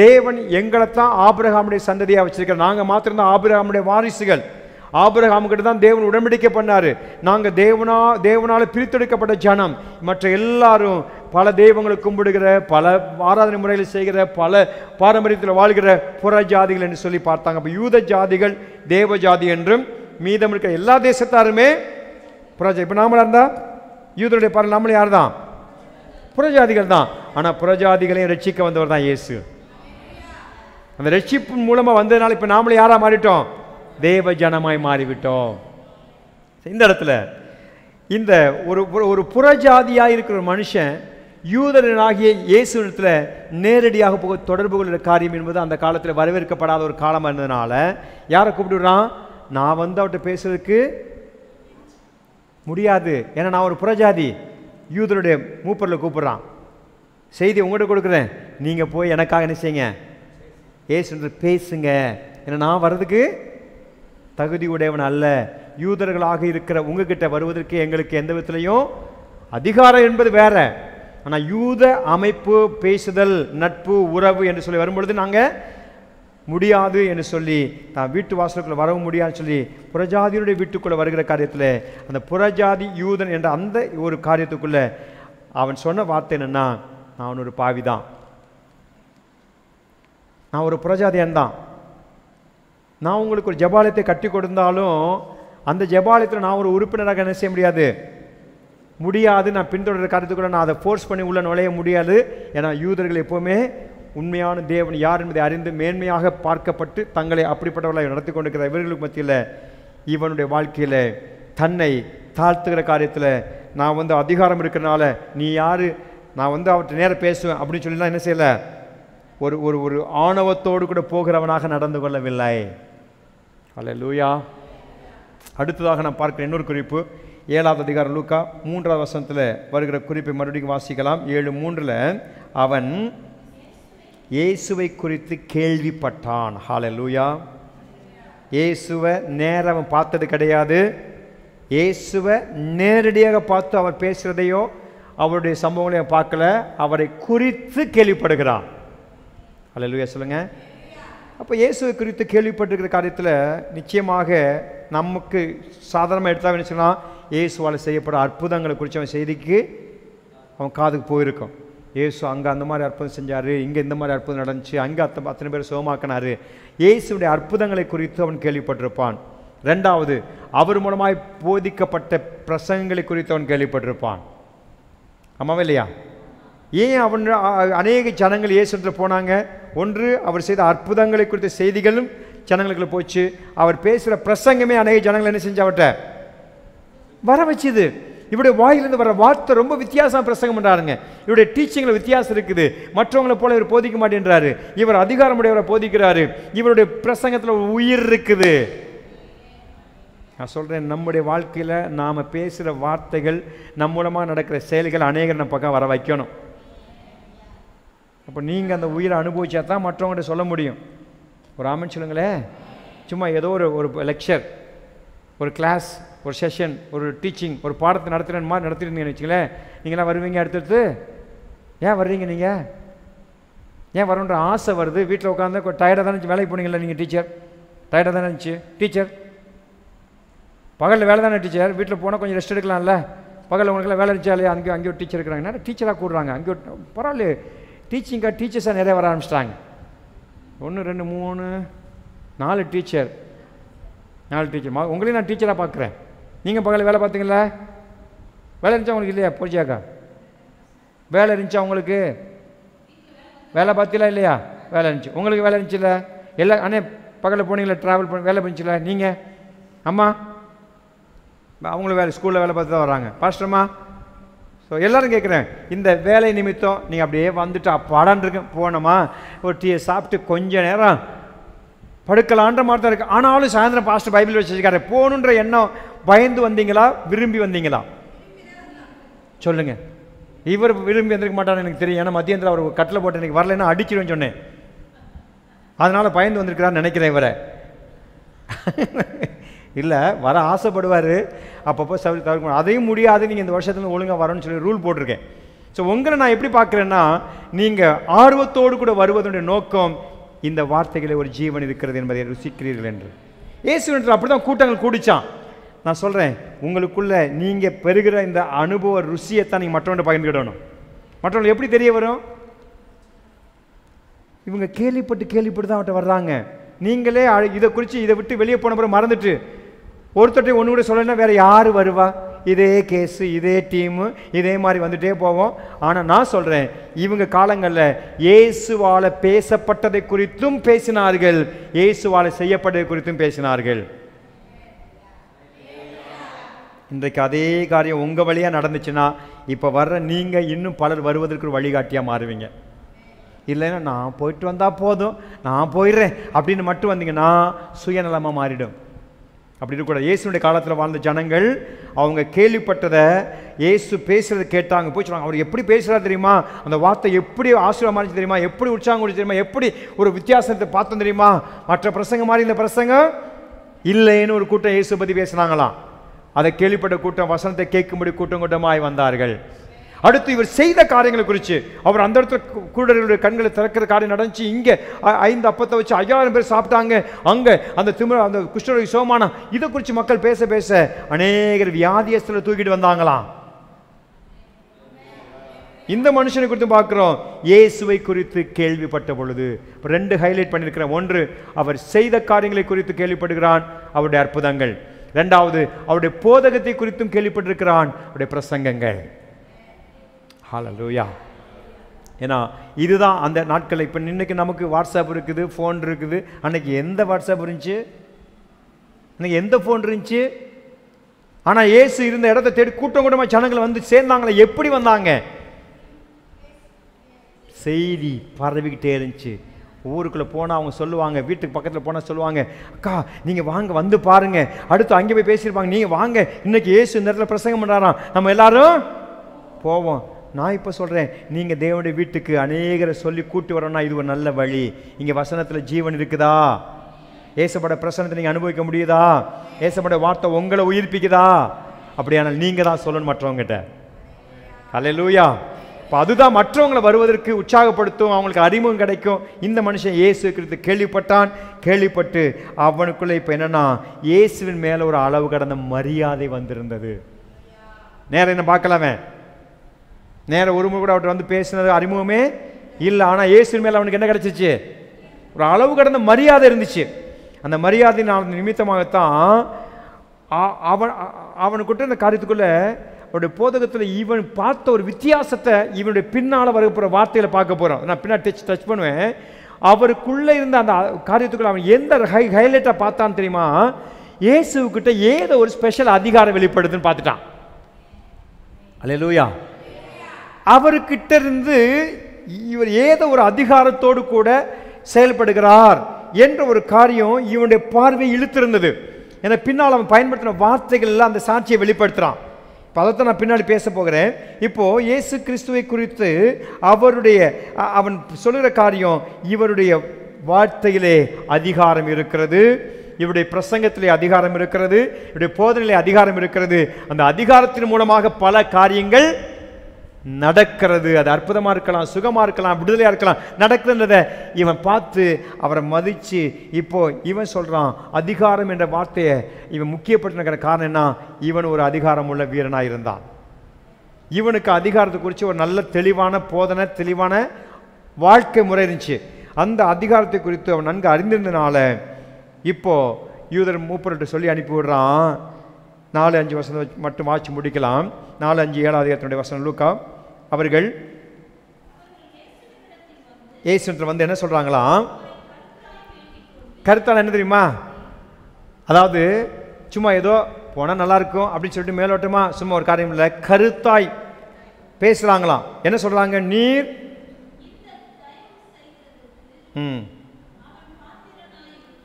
தேவன் எங்களைத்தான் ஆபிரகாமுடைய சந்ததியாக வச்சிருக்கிறோம், நாங்கள் மாத்திரம்தான் ஆபிரகாமுடைய வாரிசுகள். ஆபிரகாமுக்கிட்ட தான் தேவன் உடன்படிக்கை பண்ணார். நாங்கள் தேவனால் பிரித்தெடுக்கப்பட்ட ஜனம். மற்ற எல்லாரும் பல தெய்வங்களை கும்பிடுகிற, பல ஆராதனை முறையில் செய்கிற, பல பாரம்பரியத்தில் வாழ்கிற புற ஜாதிகள் என்று சொல்லி பார்த்தாங்க. அப்போ யூத ஜாதிகள் தேவ ஜாதி என்றும், மீதம் இருக்கிற எல்லா தேசத்தாருமே புறஜாதி. இப்போ நாமளாக இருந்தால் யூதருடைய பாரு, நம்மளே யார் தான்? புறஜாதிகள் தான். ஆனால் புறஜாதிகளையும் ரட்சிக்க வந்தவர் தான் இயேசு. அந்த ரட்சிப்பின் மூலமாக வந்ததுனால இப்போ நாமளே யாராக மாறிட்டோம்? தேவ ஜனமாய் மாறிவிட்டோம். இந்த இடத்துல இந்த ஒரு புறஜாதியாக இருக்கிற ஒரு மனுஷன் யூதனாகிய இயேசுவிடத்தில் நேரடியாக போக தொடர்பு கொள்கிற காரியம் என்பது அந்த காலத்தில் வரவேற்கப்படாத ஒரு காலமாக இருந்ததுனால யாரை கூப்பிடுறான்? நான் வந்து அவர்கிட்ட பேசுறதுக்கு முடியாது, ஏன்னா நான் ஒரு புறஜாதி. யூதருடைய மூப்பரில் கூப்பிடுறான், செய்தி உங்கள்கிட்ட கொடுக்குறேன், நீங்கள் போய் எனக்காக என்ன செய்யுங்க, இயேசு பேசுங்க, ஏன்னா நான் வர்றதுக்கு தகுதி உடையவன் அல்ல. யூதர்களாக இருக்கிற உங்ககிட்ட வருவதற்கு எங்களுக்கு எந்த விதத்திலையும் அதிகாரம் என்பது வேற. ஆனால் யூத அமைப்பு, பேசுதல், நட்பு, உறவு என்று சொல்லி வரும்பொழுது நாங்கள் முடியாது என்று சொல்லி, தான் வீட்டு வாசலுக்குள்ளே வரவும் முடியாதுன்னு சொல்லி புறஜாதியுடைய வீட்டுக்குள்ளே வருகிற காரியத்தில் அந்த புறஜாதி யூதன் என்ற அந்த ஒரு காரியத்துக்குள்ளே அவன் சொன்ன வார்த்தை என்னென்னா, நான் ஒரு பாவி தான், நான் ஒரு புறஜாதியன் தான். நான் உங்களுக்கு ஒரு ஜெபாலயத்தை கட்டி கொடுத்தாலும் அந்த ஜெபாலயத்தில் நான் ஒரு உறுப்பினராக என்ன செய்ய முடியாது. நான் பின்தொடர்கிற காரியத்துக்குள்ள நான் அதை ஃபோர்ஸ் பண்ணி உள்ள நுழைய முடியாது. ஏன்னா யூதர்கள் எப்போவுமே உண்மையான தேவன் யார் என்பதை அறிந்து மேன்மையாக பார்க்கப்பட்டு தங்களை அப்படிப்பட்டவர்களை நடத்தி கொண்டிருக்கிற இவர்களுக்கு மத்தியில் இவனுடைய வாழ்க்கையில் தன்னை தாழ்த்துகிற காரியத்தில் நான் வந்து அதிகாரம் இருக்கிறனால நீ யார், நான் வந்து அவர்கிட்ட நேரம் பேசுவேன் அப்படின்னு சொல்லிலாம் என்ன செய்யலை, ஒரு ஒரு ஒரு ஆணவத்தோடு கூட போகிறவனாக நடந்து கொள்ளவில்லை. அல்லேலூயா. அடுத்ததாக நான் பார்க்கிற இன்னொரு குறிப்பு 7வது அதிகாரம் லூக்கா 3வது வசனத்தில் வருகிற குறிப்பை மறுபடியும் வாசிக்கலாம். 7:3 அவன் இயேசுவை குறித்து கேள்விப்பட்டான். ஹல்லேலூயா. இயேசுவை நேரம் அவன் பார்த்தது கிடையாது. இயேசுவை நேரடியாக பார்த்து அவர் பேசுகிறதையோ அவருடைய சம்பவங்களையும் பார்க்கல, அவரை குறித்து கேள்விப்படுகிறான். ஹல்லேலூயா சொல்லுங்க. அப்போ இயேசுவை குறித்து கேள்விப்பட்டிருக்கிற காரியத்தில் நிச்சயமாக நமக்கு சாதாரணமாக எடுத்தால் என்ன சொன்னால், இயேசுவால் செய்யப்பட அற்புதங்களை குறித்து அவன் செய்திக்கு அவன் காதுக்கு போயிருக்கும். இயேசு அங்கே அந்த மாதிரி அற்புதம் செஞ்சார், இங்கே இந்த மாதிரி அற்புதம் நடந்துச்சு, அங்கே அத்தனை பேர் சுகமாக்கினார். இயேசுடைய அற்புதங்களை குறித்து அவன் கேள்விப்பட்டிருப்பான். 2வது அவர் மூலமாய் போதிக்கப்பட்ட பிரசங்கங்களை குறித்து அவன் கேள்விப்பட்டிருப்பான். ஆமாவே இல்லையா? ஏன் அவன் அநேக ஜனங்கள் இயேசுவில் போனாங்க? ஒன்று, அவர் செய்த அற்புதங்களை குறித்த செய்திகளும் ஜனங்களுக்குள்ள போச்சு. அவர் பேசுகிற பிரசங்கமே அநேக ஜனங்கள் என்ன செஞ்சு அவர்கிட்ட வர வச்சுது. இவருடைய வாயிலிருந்து வர வார்த்தை ரொம்ப வித்தியாசம் பிரசங்கம் பண்ணுறாருங்க. இவருடைய டீச்சிங்கில் வித்தியாசம் இருக்குது. மற்றவங்களை போல இவர் போதிக்க மாட்டேன்றாரு, இவர் அதிகாரமுடையவரை போதிக்கிறாரு. இவருடைய பிரசங்கத்தில் உயிர் இருக்குது. நான் சொல்கிறேன், நம்முடைய வாழ்க்கையில் நாம் பேசுகிற வார்த்தைகள், நம் மூலமாக நடக்கிற செயல்கள் அநேகர் நம்ம பக்கம் வர வைக்கணும். அப்போ நீங்கள் அந்த உயிரை அனுபவிச்சா தான் மற்றவங்கள்ட்ட சொல்ல முடியும். ஒரு ஆமென் சொல்லுங்களேன். சும்மா ஏதோ ஒரு லெக்சர், ஒரு கிளாஸ், ஒரு செஷன், ஒரு டீச்சிங், ஒரு பாடத்தை நடத்துகிற மாதிரி நடத்திருந்தீங்கன்னு வச்சுங்களேன், நீங்களாம் வருவீங்க. அடுத்தடுத்து ஏன் வர்றீங்க? நீங்கள் ஏன் வரணுன்ற ஆசை வருது. வீட்டில் உட்காந்து டயர்டாக தான் இருந்துச்சு, வேலைக்கு போனீங்களா நீங்கள்? டீச்சர் டயர்டாக தானே இருந்துச்சு. டீச்சர் பகலில் வேலை தானே டீச்சர், வீட்டில் போனால் கொஞ்சம் ரெஸ்ட் எடுக்கலாம்ல. பகலில் உங்களுக்குலாம் வேலை இருந்துச்சாலே அங்கே ஒரு டீச்சர் இருக்கிறாங்கன்னா டீச்சராக கூடுறாங்க. அங்கே பரவாயில்ல, டீச்சிங்காக டீச்சர்ஸாக நிறைய வர ஆரம்பிச்சிட்டாங்க. 1 2 3 4 டீச்சர், 4 டீச்சர். உங்களையும் நான் டீச்சராக பார்க்குறேன். நீங்கள் பகலில் வேலை பார்த்தீங்களா? வேலை இருந்துச்சா உங்களுக்கு? இல்லையா பூஜையாக்கா? வேலை இருந்துச்சா உங்களுக்கு? வேலை பார்த்தீங்களா இல்லையா? வேலை இருந்துச்சு. உங்களுக்கு வேலை இருந்துச்சுல்ல? எல்லாம் அண்ணே பகலில் போனீங்களா? ட்ராவல் பண்ணி வேலை பண்ணிச்சுல? நீங்கள் அம்மா அவங்களும் வேலை ஸ்கூலில் வேலை பார்த்து தான் வராங்க. பாஸ்டர்மா, ஸோ எல்லோரும் கேட்குறேன், இந்த வேலை நிமித்தம் நீங்கள் அப்படியே வந்துட்டு படம் இருக்கு போனோமா, ஒரு டீயை சாப்பிட்டு கொஞ்ச நேரம் படுக்கலான்ற மாதிரி தான் இருக்குது. ஆனாலும் சாயந்தரம் பாஸ்டர் பைபிள் வச்சுருக்காரு போகணுன்ற எண்ணம் பயந்து வந்தீங்களா, விரும்பி வந்தீங்களா? சொல்லுங்கள். இவர் விரும்பி வந்திருக்க மாட்டான்னு எனக்கு தெரியும். ஏன்னா மத்தியந்தில் அவர் கட்டில் போட்டு எனக்கு வரலைன்னா அடிச்சிடுவேன்னு சொன்னேன். அதனால் பயந்து வந்திருக்கிறான்னு நினைக்கிறேன் இவரை. இல்லை, வர ஆசைப்படுவார், அப்பப்போ தவிர்க்கணும். அதையும் முடியாது, நீங்கள் இந்த வருஷத்துல ஒழுங்காக வரணும்னு சொல்லி ரூல் போட்டிருக்கேன். ஸோ உங்களை நான் எப்படி பார்க்குறேன்னா, நீங்கள் ஆர்வத்தோடு கூட வருவதனுடைய நோக்கம் இந்த வார்த்தைகளை ஒரு ஜீவன் இருக்கிறது என்பதை ருசிக்கிறீர்கள் என்று. இயேசுவின் அப்படி தான் கூட்டங்கள் கூடிச்சான். நான் சொல்கிறேன், உங்களுக்குள்ளே நீங்கள் பெறுகிற இந்த அனுபவ ருசியைத்தான் நீங்கள் மற்றவங்க பகிர்ந்துக்கிடணும். மற்றவங்களுக்கு எப்படி தெரிய வரும்? இவங்க கேள்விப்பட்டு தான் அவட்ட வர்றாங்க. நீங்களே இதை குறித்து இதை விட்டு வெளியே போன பிறகு மறந்துட்டு ஒருத்தட்டை ஒன்று கூட சொல்லலைன்னா வேறு யார் வருவா? இதே கேஸு, இதே டீமு, இதே மாதிரி வந்துட்டே போவோம். ஆனால் நான் சொல்கிறேன், இவங்க காலங்களில் இயேசுவால் பேசப்பட்டதை குறித்தும் பேசினார்கள், இயேசுவால் செய்யப்பட்டதை குறித்தும் பேசினார்கள். இன்றைக்கு அதே காரியம் உங்கள் வழியாக நடந்துச்சுன்னா இப்போ வர்ற நீங்கள் இன்னும் பலர் வருவதற்கு ஒரு வழிகாட்டியாக மாறுவீங்க. இல்லைன்னா நான் போயிட்டு வந்தால் போதும், நான் போயிடுறேன் அப்படின்னு மட்டும் வந்தீங்கன்னா சுயநலமாக மாறிடும். அப்படி இருக்கக்கூடாது. இயேசுடைய காலத்தில் வாழ்ந்த ஜனங்கள் அவங்க கேள்விப்பட்டதை இயேசு பேசுகிறத கேட்டாங்க, போய் சொல்லுவாங்க. அவர் எப்படி பேசுகிறார் தெரியுமா? அந்த வார்த்தை எப்படி ஆசீர்வாதமாக இருந்துச்சு தெரியுமா? எப்படி உற்சாகம் கொடுத்து தெரியுமா? எப்படி ஒரு வித்தியாசத்தை பார்த்தோம் தெரியுமா? மற்ற பிரசங்கம் மாதிரி இந்த பிரசங்கம் இல்லைன்னு ஒரு கூட்டம் இயேசு பற்றி பேசினாங்களாம். அதை கேள்விப்பட்ட கூட்டம் வசனத்தை கேட்கும்படி கூட்டம் கூட்டமாய் வந்தார்கள். அடுத்து இவர் செய்த காரியங்களை குறித்து, அவர் அந்த இடத்துல கூடர்களுடைய கண்களை திறக்கிற காரியம் நடந்துச்சு. இங்கே 5 அப்பத்தை வச்சு 5000 பேர் சாப்பிட்டாங்க. அங்கே அந்த அந்த குஷ்டரோகி சோமானம், இதை குறித்து மக்கள் பேச பேச அநேகர் வியாதியஸ்தரை தூக்கிட்டு வந்தாங்களாம். இந்த மனுஷனை குறித்து பார்க்கிறோம். இயேசுவை குறித்து கேள்விப்பட்ட பொழுது 2 ஹைலைட் பண்ணியிருக்கிறேன். ஒன்று, அவர் செய்த காரியங்களை குறித்து கேள்விப்படுகிறான், அவருடைய அற்புதங்கள். 2வது, அவருடைய போதகத்தை குறித்தும் கேள்விப்பட்டிருக்கிறான், அவருடைய பிரசங்கங்கள். ஹல்லேலூயா. ஏன்னா இதுதான் அந்த நாட்கள். இப்போ இன்னைக்கு நமக்கு வாட்ஸ்அப் இருக்குது, ஃபோன் இருக்குது. அன்னைக்கு எந்த வாட்ஸ்அப் இருந்துச்சு? அன்னைக்கு எந்த ஃபோன் இருந்துச்சு? ஆனால் இயேசு இருந்த இடத்தை தேடி கூட்டம் கூட்டமாக ஜனங்களை வந்து சேர்ந்தாங்களே. எப்படி வந்தாங்க? செய்தி பரவிக்கிட்டே இருந்துச்சு. ஊருக்குள்ளே போனால் அவங்க சொல்லுவாங்க, வீட்டுக்கு பக்கத்தில் போனால் சொல்லுவாங்க, அக்கா நீங்கள் வாங்க வந்து பாருங்கள். அடுத்து அங்கே போய் பேசியிருப்பாங்க, நீங்கள் வாங்க இன்னைக்கு இயேசு இந்த இடத்துல பிரசங்கம் பண்ணுறாராம், நம்ம எல்லாரும் போவோம். நான் இப்போ சொல்கிறேன், நீங்கள் தேவனுடைய வீட்டுக்கு அநேகரை சொல்லி கூட்டி வரோன்னா இது ஒரு நல்ல வழி. இங்கே வசனத்தில் ஜீவன் இருக்குதா? ஏசப்பட பிரசனத்தை நீங்கள் அனுபவிக்க முடியுதா? ஏசப்பட வார்த்தை உங்களை உயிர்ப்பிக்குதா? அப்படியானால் நீங்கள் தான் சொல்லணும் மற்றவங்ககிட்ட. ஹல்லேலூயா. இப்போ அதுதான் மற்றவங்களை வருவதற்கு உற்சாகப்படுத்தும், அவங்களுக்கு அறிமுகம் கிடைக்கும். இந்த மனுஷன் இயேசு குறித்து கேள்விப்பட்டான். கேள்விப்பட்டு அவனுக்குள்ளே இப்போ என்னென்னா இயேசுவின் மேலே ஒரு அளவு கடந்த மரியாதை வந்திருந்தது. நேரம் என்ன பார்க்கலாமே, நேரம் ஒரு முறை கூட அவர்கிட்ட வந்து பேசினது அறிமுகமே இல்லை. ஆனால் இயேசுவின் மேலே அவனுக்கு என்ன கிடைச்சிச்சு? ஒரு அளவு கடந்த மரியாதை இருந்துச்சு. அந்த மரியாதையின் நிமித்தமாகத்தான் அவனுக்கிட்ட இந்த காரியத்துக்குள்ளே அவருடைய போதகத்தில் இவன் பார்த்த ஒரு வித்தியாசத்தை இவனுடைய பின்னால் வரப்போகிற வார்த்தையில் பார்க்க போகிறோம். நான் பின்னாடி டச் பண்ணுவேன். அவருக்குள்ளே இருந்த அந்த காரியத்துக்குள்ள அவன் எந்த ஹைலைட்டாக பார்த்தான்னு தெரியுமா? இயேசுக்கிட்ட ஏதோ ஒரு ஸ்பெஷல் அதிகாரம் வெளிப்படுதுன்னு பார்த்துட்டான். அல்லேலூயா. அவர்கிட்ட இருந்து இவர் ஏதோ ஒரு அதிகாரத்தோடு கூட செயல்படுகிறார் என்ற ஒரு காரியம் இவனுடைய பார்வையை இழுத்திருந்தது. ஏன்னா பின்னால் அவன் பயன்படுத்தின வார்த்தைகள் அந்த சாட்சியை வெளிப்படுத்துகிறான். இப்போ அதைத்தான் நான் பின்னாடி பேச போகிறேன். இப்போது இயேசு கிறிஸ்துவை குறித்து அவன் சொல்லுகிற காரியம், இவருடைய வார்த்தையிலே அதிகாரம் இருக்கிறது, இவருடைய பிரசங்கத்திலே அதிகாரம் இருக்கிறது, இவருடைய போதனையிலே அதிகாரம் இருக்கிறது. அந்த அதிகாரத்தின் மூலமாக பல காரியங்கள் நடக்கிறது. அது அற்புதமாக இருக்கலாம், சுகமாக இருக்கலாம், விடுதலையாக இருக்கலாம். நடக்கிறத இவன் பார்த்து அவரை மதித்து இப்போ இவன் சொல்கிறான். அதிகாரம் என்ற வார்த்தையை இவன் முக்கியப்படுத்தின காரணம் என்ன? இவன் ஒரு அதிகாரம் உள்ள வீரனாக இருந்தான். இவனுக்கு அதிகாரத்தை குறித்து ஒரு நல்ல தெளிவான போதனை, தெளிவான வாழ்க்கை முறை இருந்துச்சு. அந்த அதிகாரத்தை குறித்து அவன் நன்கு அறிந்திருந்தனால இப்போ யூதர் மூப்பர்கிட்ட சொல்லி அனுப்பிவிடுறான். 4-5 வசனம் மட்டும் வாட்சி முடிக்கலாம். 4-5-7 அதிகாரத்தினுடைய வசனம் லூக்கா. அவர்கள் இயேசுவிடத்தில் வந்து என்ன சொல்கிறாங்களாம்? கருத்தால் என்ன தெரியுமா? அதாவது சும்மா ஏதோ போனால் நல்லாயிருக்கும் அப்படின்னு சொல்லிட்டு மேலோட்டமாக சும்மா ஒரு காரியம் இல்லை, கருத்தாய் பேசுகிறாங்களாம். என்ன சொல்கிறாங்க? நீர்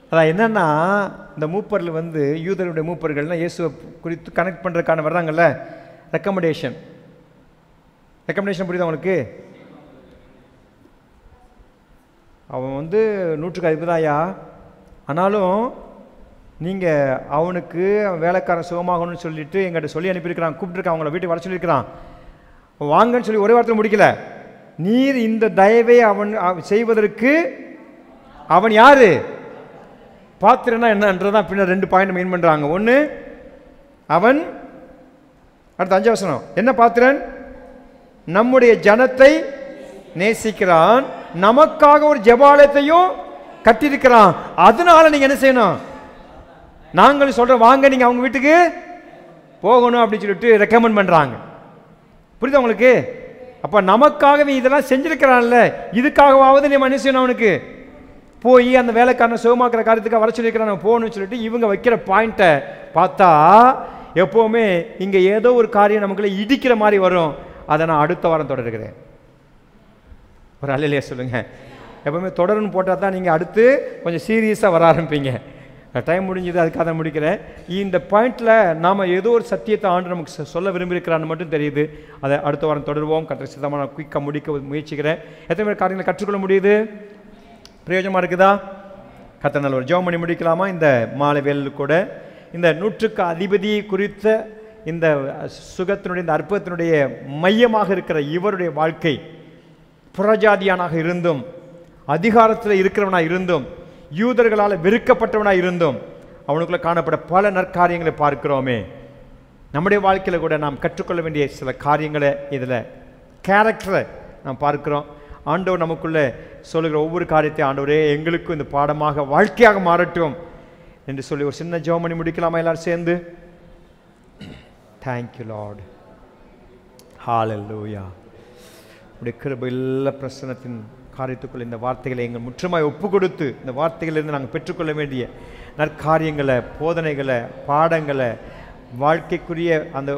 அதான் என்னன்னா, இந்த மூப்பரில் வந்து யூதருடைய மூப்பர்கள்னால் இயேசுவை குறித்து கனெக்ட் பண்ணுறதுக்கான வர்றாங்கல்ல, ரெக்கமெண்டேஷன் புரியுது அவனுக்கு? அவன் வந்து 100க்கு அதிபதியா, ஆனாலும் நீங்கள் அவனுக்கு வேலைக்காரன் சுகமாகணும்னு சொல்லிட்டு எங்கிட்ட சொல்லி அனுப்பியிருக்கிறான், கூப்பிட்டுருக்கான், அவங்கள வீட்டுக்கு வர சொல்லியிருக்கிறான். வாங்கன்னு சொல்லி ஒரே வாரத்தில் முடிக்கல. நீர் இந்த தயவை அவன் செய்வதற்கு அவன் யாரு? பாத்திரனா என்னன்றதான் பின்னர் 2 பாயிண்ட் மெயின் பண்ணுறாங்க. ஒன்று அவன், அடுத்த 5 வசனம் என்ன பாத்திரன்? நம்முடைய ஜனத்தை நேசிக்கிறான், நமக்காக ஒரு ஜெபாலயத்தையும் கட்டியிருக்கிறான். அதனால நீங்கள் என்ன செய்யணும்? நாங்கள் சொல்கிறோம் வாங்க நீங்கள் அவங்க வீட்டுக்கு போகணும் அப்படின்னு சொல்லிட்டு ரெக்கமெண்ட் பண்ணுறாங்க. புரியுது உங்களுக்கு? அப்போ நமக்காகவே இதெல்லாம் செஞ்சிருக்கிறான்ல, இதுக்காகவாவது நீ மனுஷன் அவனுக்கு போய் அந்த வேலைக்காரனை சுகமாக்குற காரியத்துக்கு வர சொல்லியிருக்கிறான் போகணும்னு சொல்லிட்டு இவங்க வைக்கிற பாயிண்ட்டை பார்த்தா எப்போவுமே இங்கே ஏதோ ஒரு காரியம் நமக்குள்ள இடிக்கிற மாதிரி வரும். அதை நான் அடுத்த வாரம் தொடர்கிறேன். ஒரு அல்லையா சொல்லுங்கள். எப்போவுமே தொடர்னு போட்டால் தான் நீங்கள் அடுத்து கொஞ்சம் சீரியஸாக வர ஆரம்பிப்பீங்க. டைம் முடிஞ்சது, அதுக்காக தான் முடிக்கிறேன். இந்த பாயிண்டில் நாம் ஏதோ ஒரு சத்தியத்தை ஆண்டு நமக்கு சொல்ல விரும்பியிருக்கிறான்னு மட்டும் தெரியுது. அதை அடுத்த வாரம் தொடருவோம். கற்று சித்தமாக நான் குயிக்காக முடிக்க முயற்சிக்கிறேன். எத்தனை பேர் காரியங்களை கற்றுக்கொள்ள முடியுது? பிரயோஜனமாக இருக்குதா? கத்த நல்ல ஒரு ஜெபம் பண்ணி முடிக்கலாமா? இந்த மாலை வேளையில் கூட இந்த 100க்கு அதிபதி குறித்த இந்த சுகத்தினுடைய இந்த அற்புதத்தினுடைய மையமாக இருக்கிற இவருடைய வாழ்க்கை புறஜாதியானாக இருந்தும் அதிகாரத்தில் இருக்கிறவனாக இருந்தும் யூதர்களால் வெறுக்கப்பட்டவனாக இருந்தும் அவனுக்குள்ள காணப்பட பல நற்காரியங்களை பார்க்கிறோமே. நம்முடைய வாழ்க்கையில் கூட நாம் கற்றுக்கொள்ள வேண்டிய சில காரியங்களை, இதில் கேரக்டரை நாம் பார்க்கிறோம். ஆண்டவர் நமக்குள்ளே சொல்லுகிற ஒவ்வொரு காரியத்தையும் ஆண்டவரே எங்களுக்கும் இந்த பாடமாக வாழ்க்கையாக மாறட்டும் என்று சொல்லி ஒரு சின்ன ஜெபம் பண்ணி முடிக்கலாமா எல்லாரும் சேர்ந்து? தேங்க்யூ லார்ட், ஹல்லேலூயா. உடைய கிருபை எல்லா பிரசன்னத்தின் காரியத்துக்குள்ள இந்த வார்த்தைகளை எங்கள் முற்றுமாய் ஒப்பு கொடுத்து இந்த வார்த்தைகளிலிருந்து நாங்கள் பெற்றுக்கொள்ள வேண்டிய நற்காரியங்களை, போதனைகளை, பாடங்களை, வாழ்க்கைக்குரிய அந்த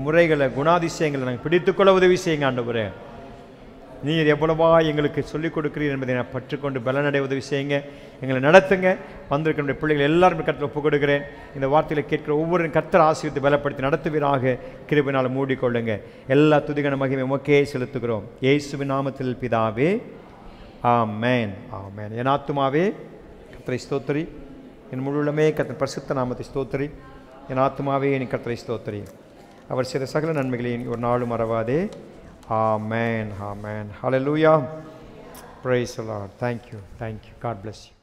முறைகளை, குணாதிசயங்களை நாங்கள் பிடித்துக்கொள்ள உதவி செய்யுங்க ஆண்டவரே. நீர் எவ்வளவா எங்களுக்கு சொல்லிக் கொடுக்கிறீர் என்பதை நான் பற்றுக்கொண்டு பலனடைய உதவி செய்யுங்க. எங்களை நடத்துங்க. வந்திருக்கிற பிள்ளைகள் எல்லாருமே கர்த்தர் ஒப்புக் கொடுக்கிறேன். இந்த வார்த்தைகளை கேட்கிற ஒவ்வொரு கர்த்தர் ஆசீர்வதித்து பலப்படுத்தி நடத்துவீராக. கிருபையினால் மூடிக்கொள்ளுங்க. எல்லா துதிகன மகிமை உமக்கே செலுத்துகிறோம். இயேசுவின் நாமத்தில் பிதாவே, ஆமென், ஆமென். என் ஆத்துமாவே கர்த்தரை ஸ்தோத்திரி, என் முழுமே கர்த்தர் பரிசுத்த நாமத்தை ஸ்தோத்திரி. என் ஆத்துமாவே என் கர்த்தரை ஸ்தோத்திரி, அவர் செய்த சகல நன்மைகளையும் ஒரு நாளும் மறவாதே. Amen, amen. Hallelujah. Praise the Lord. Thank you. God bless you.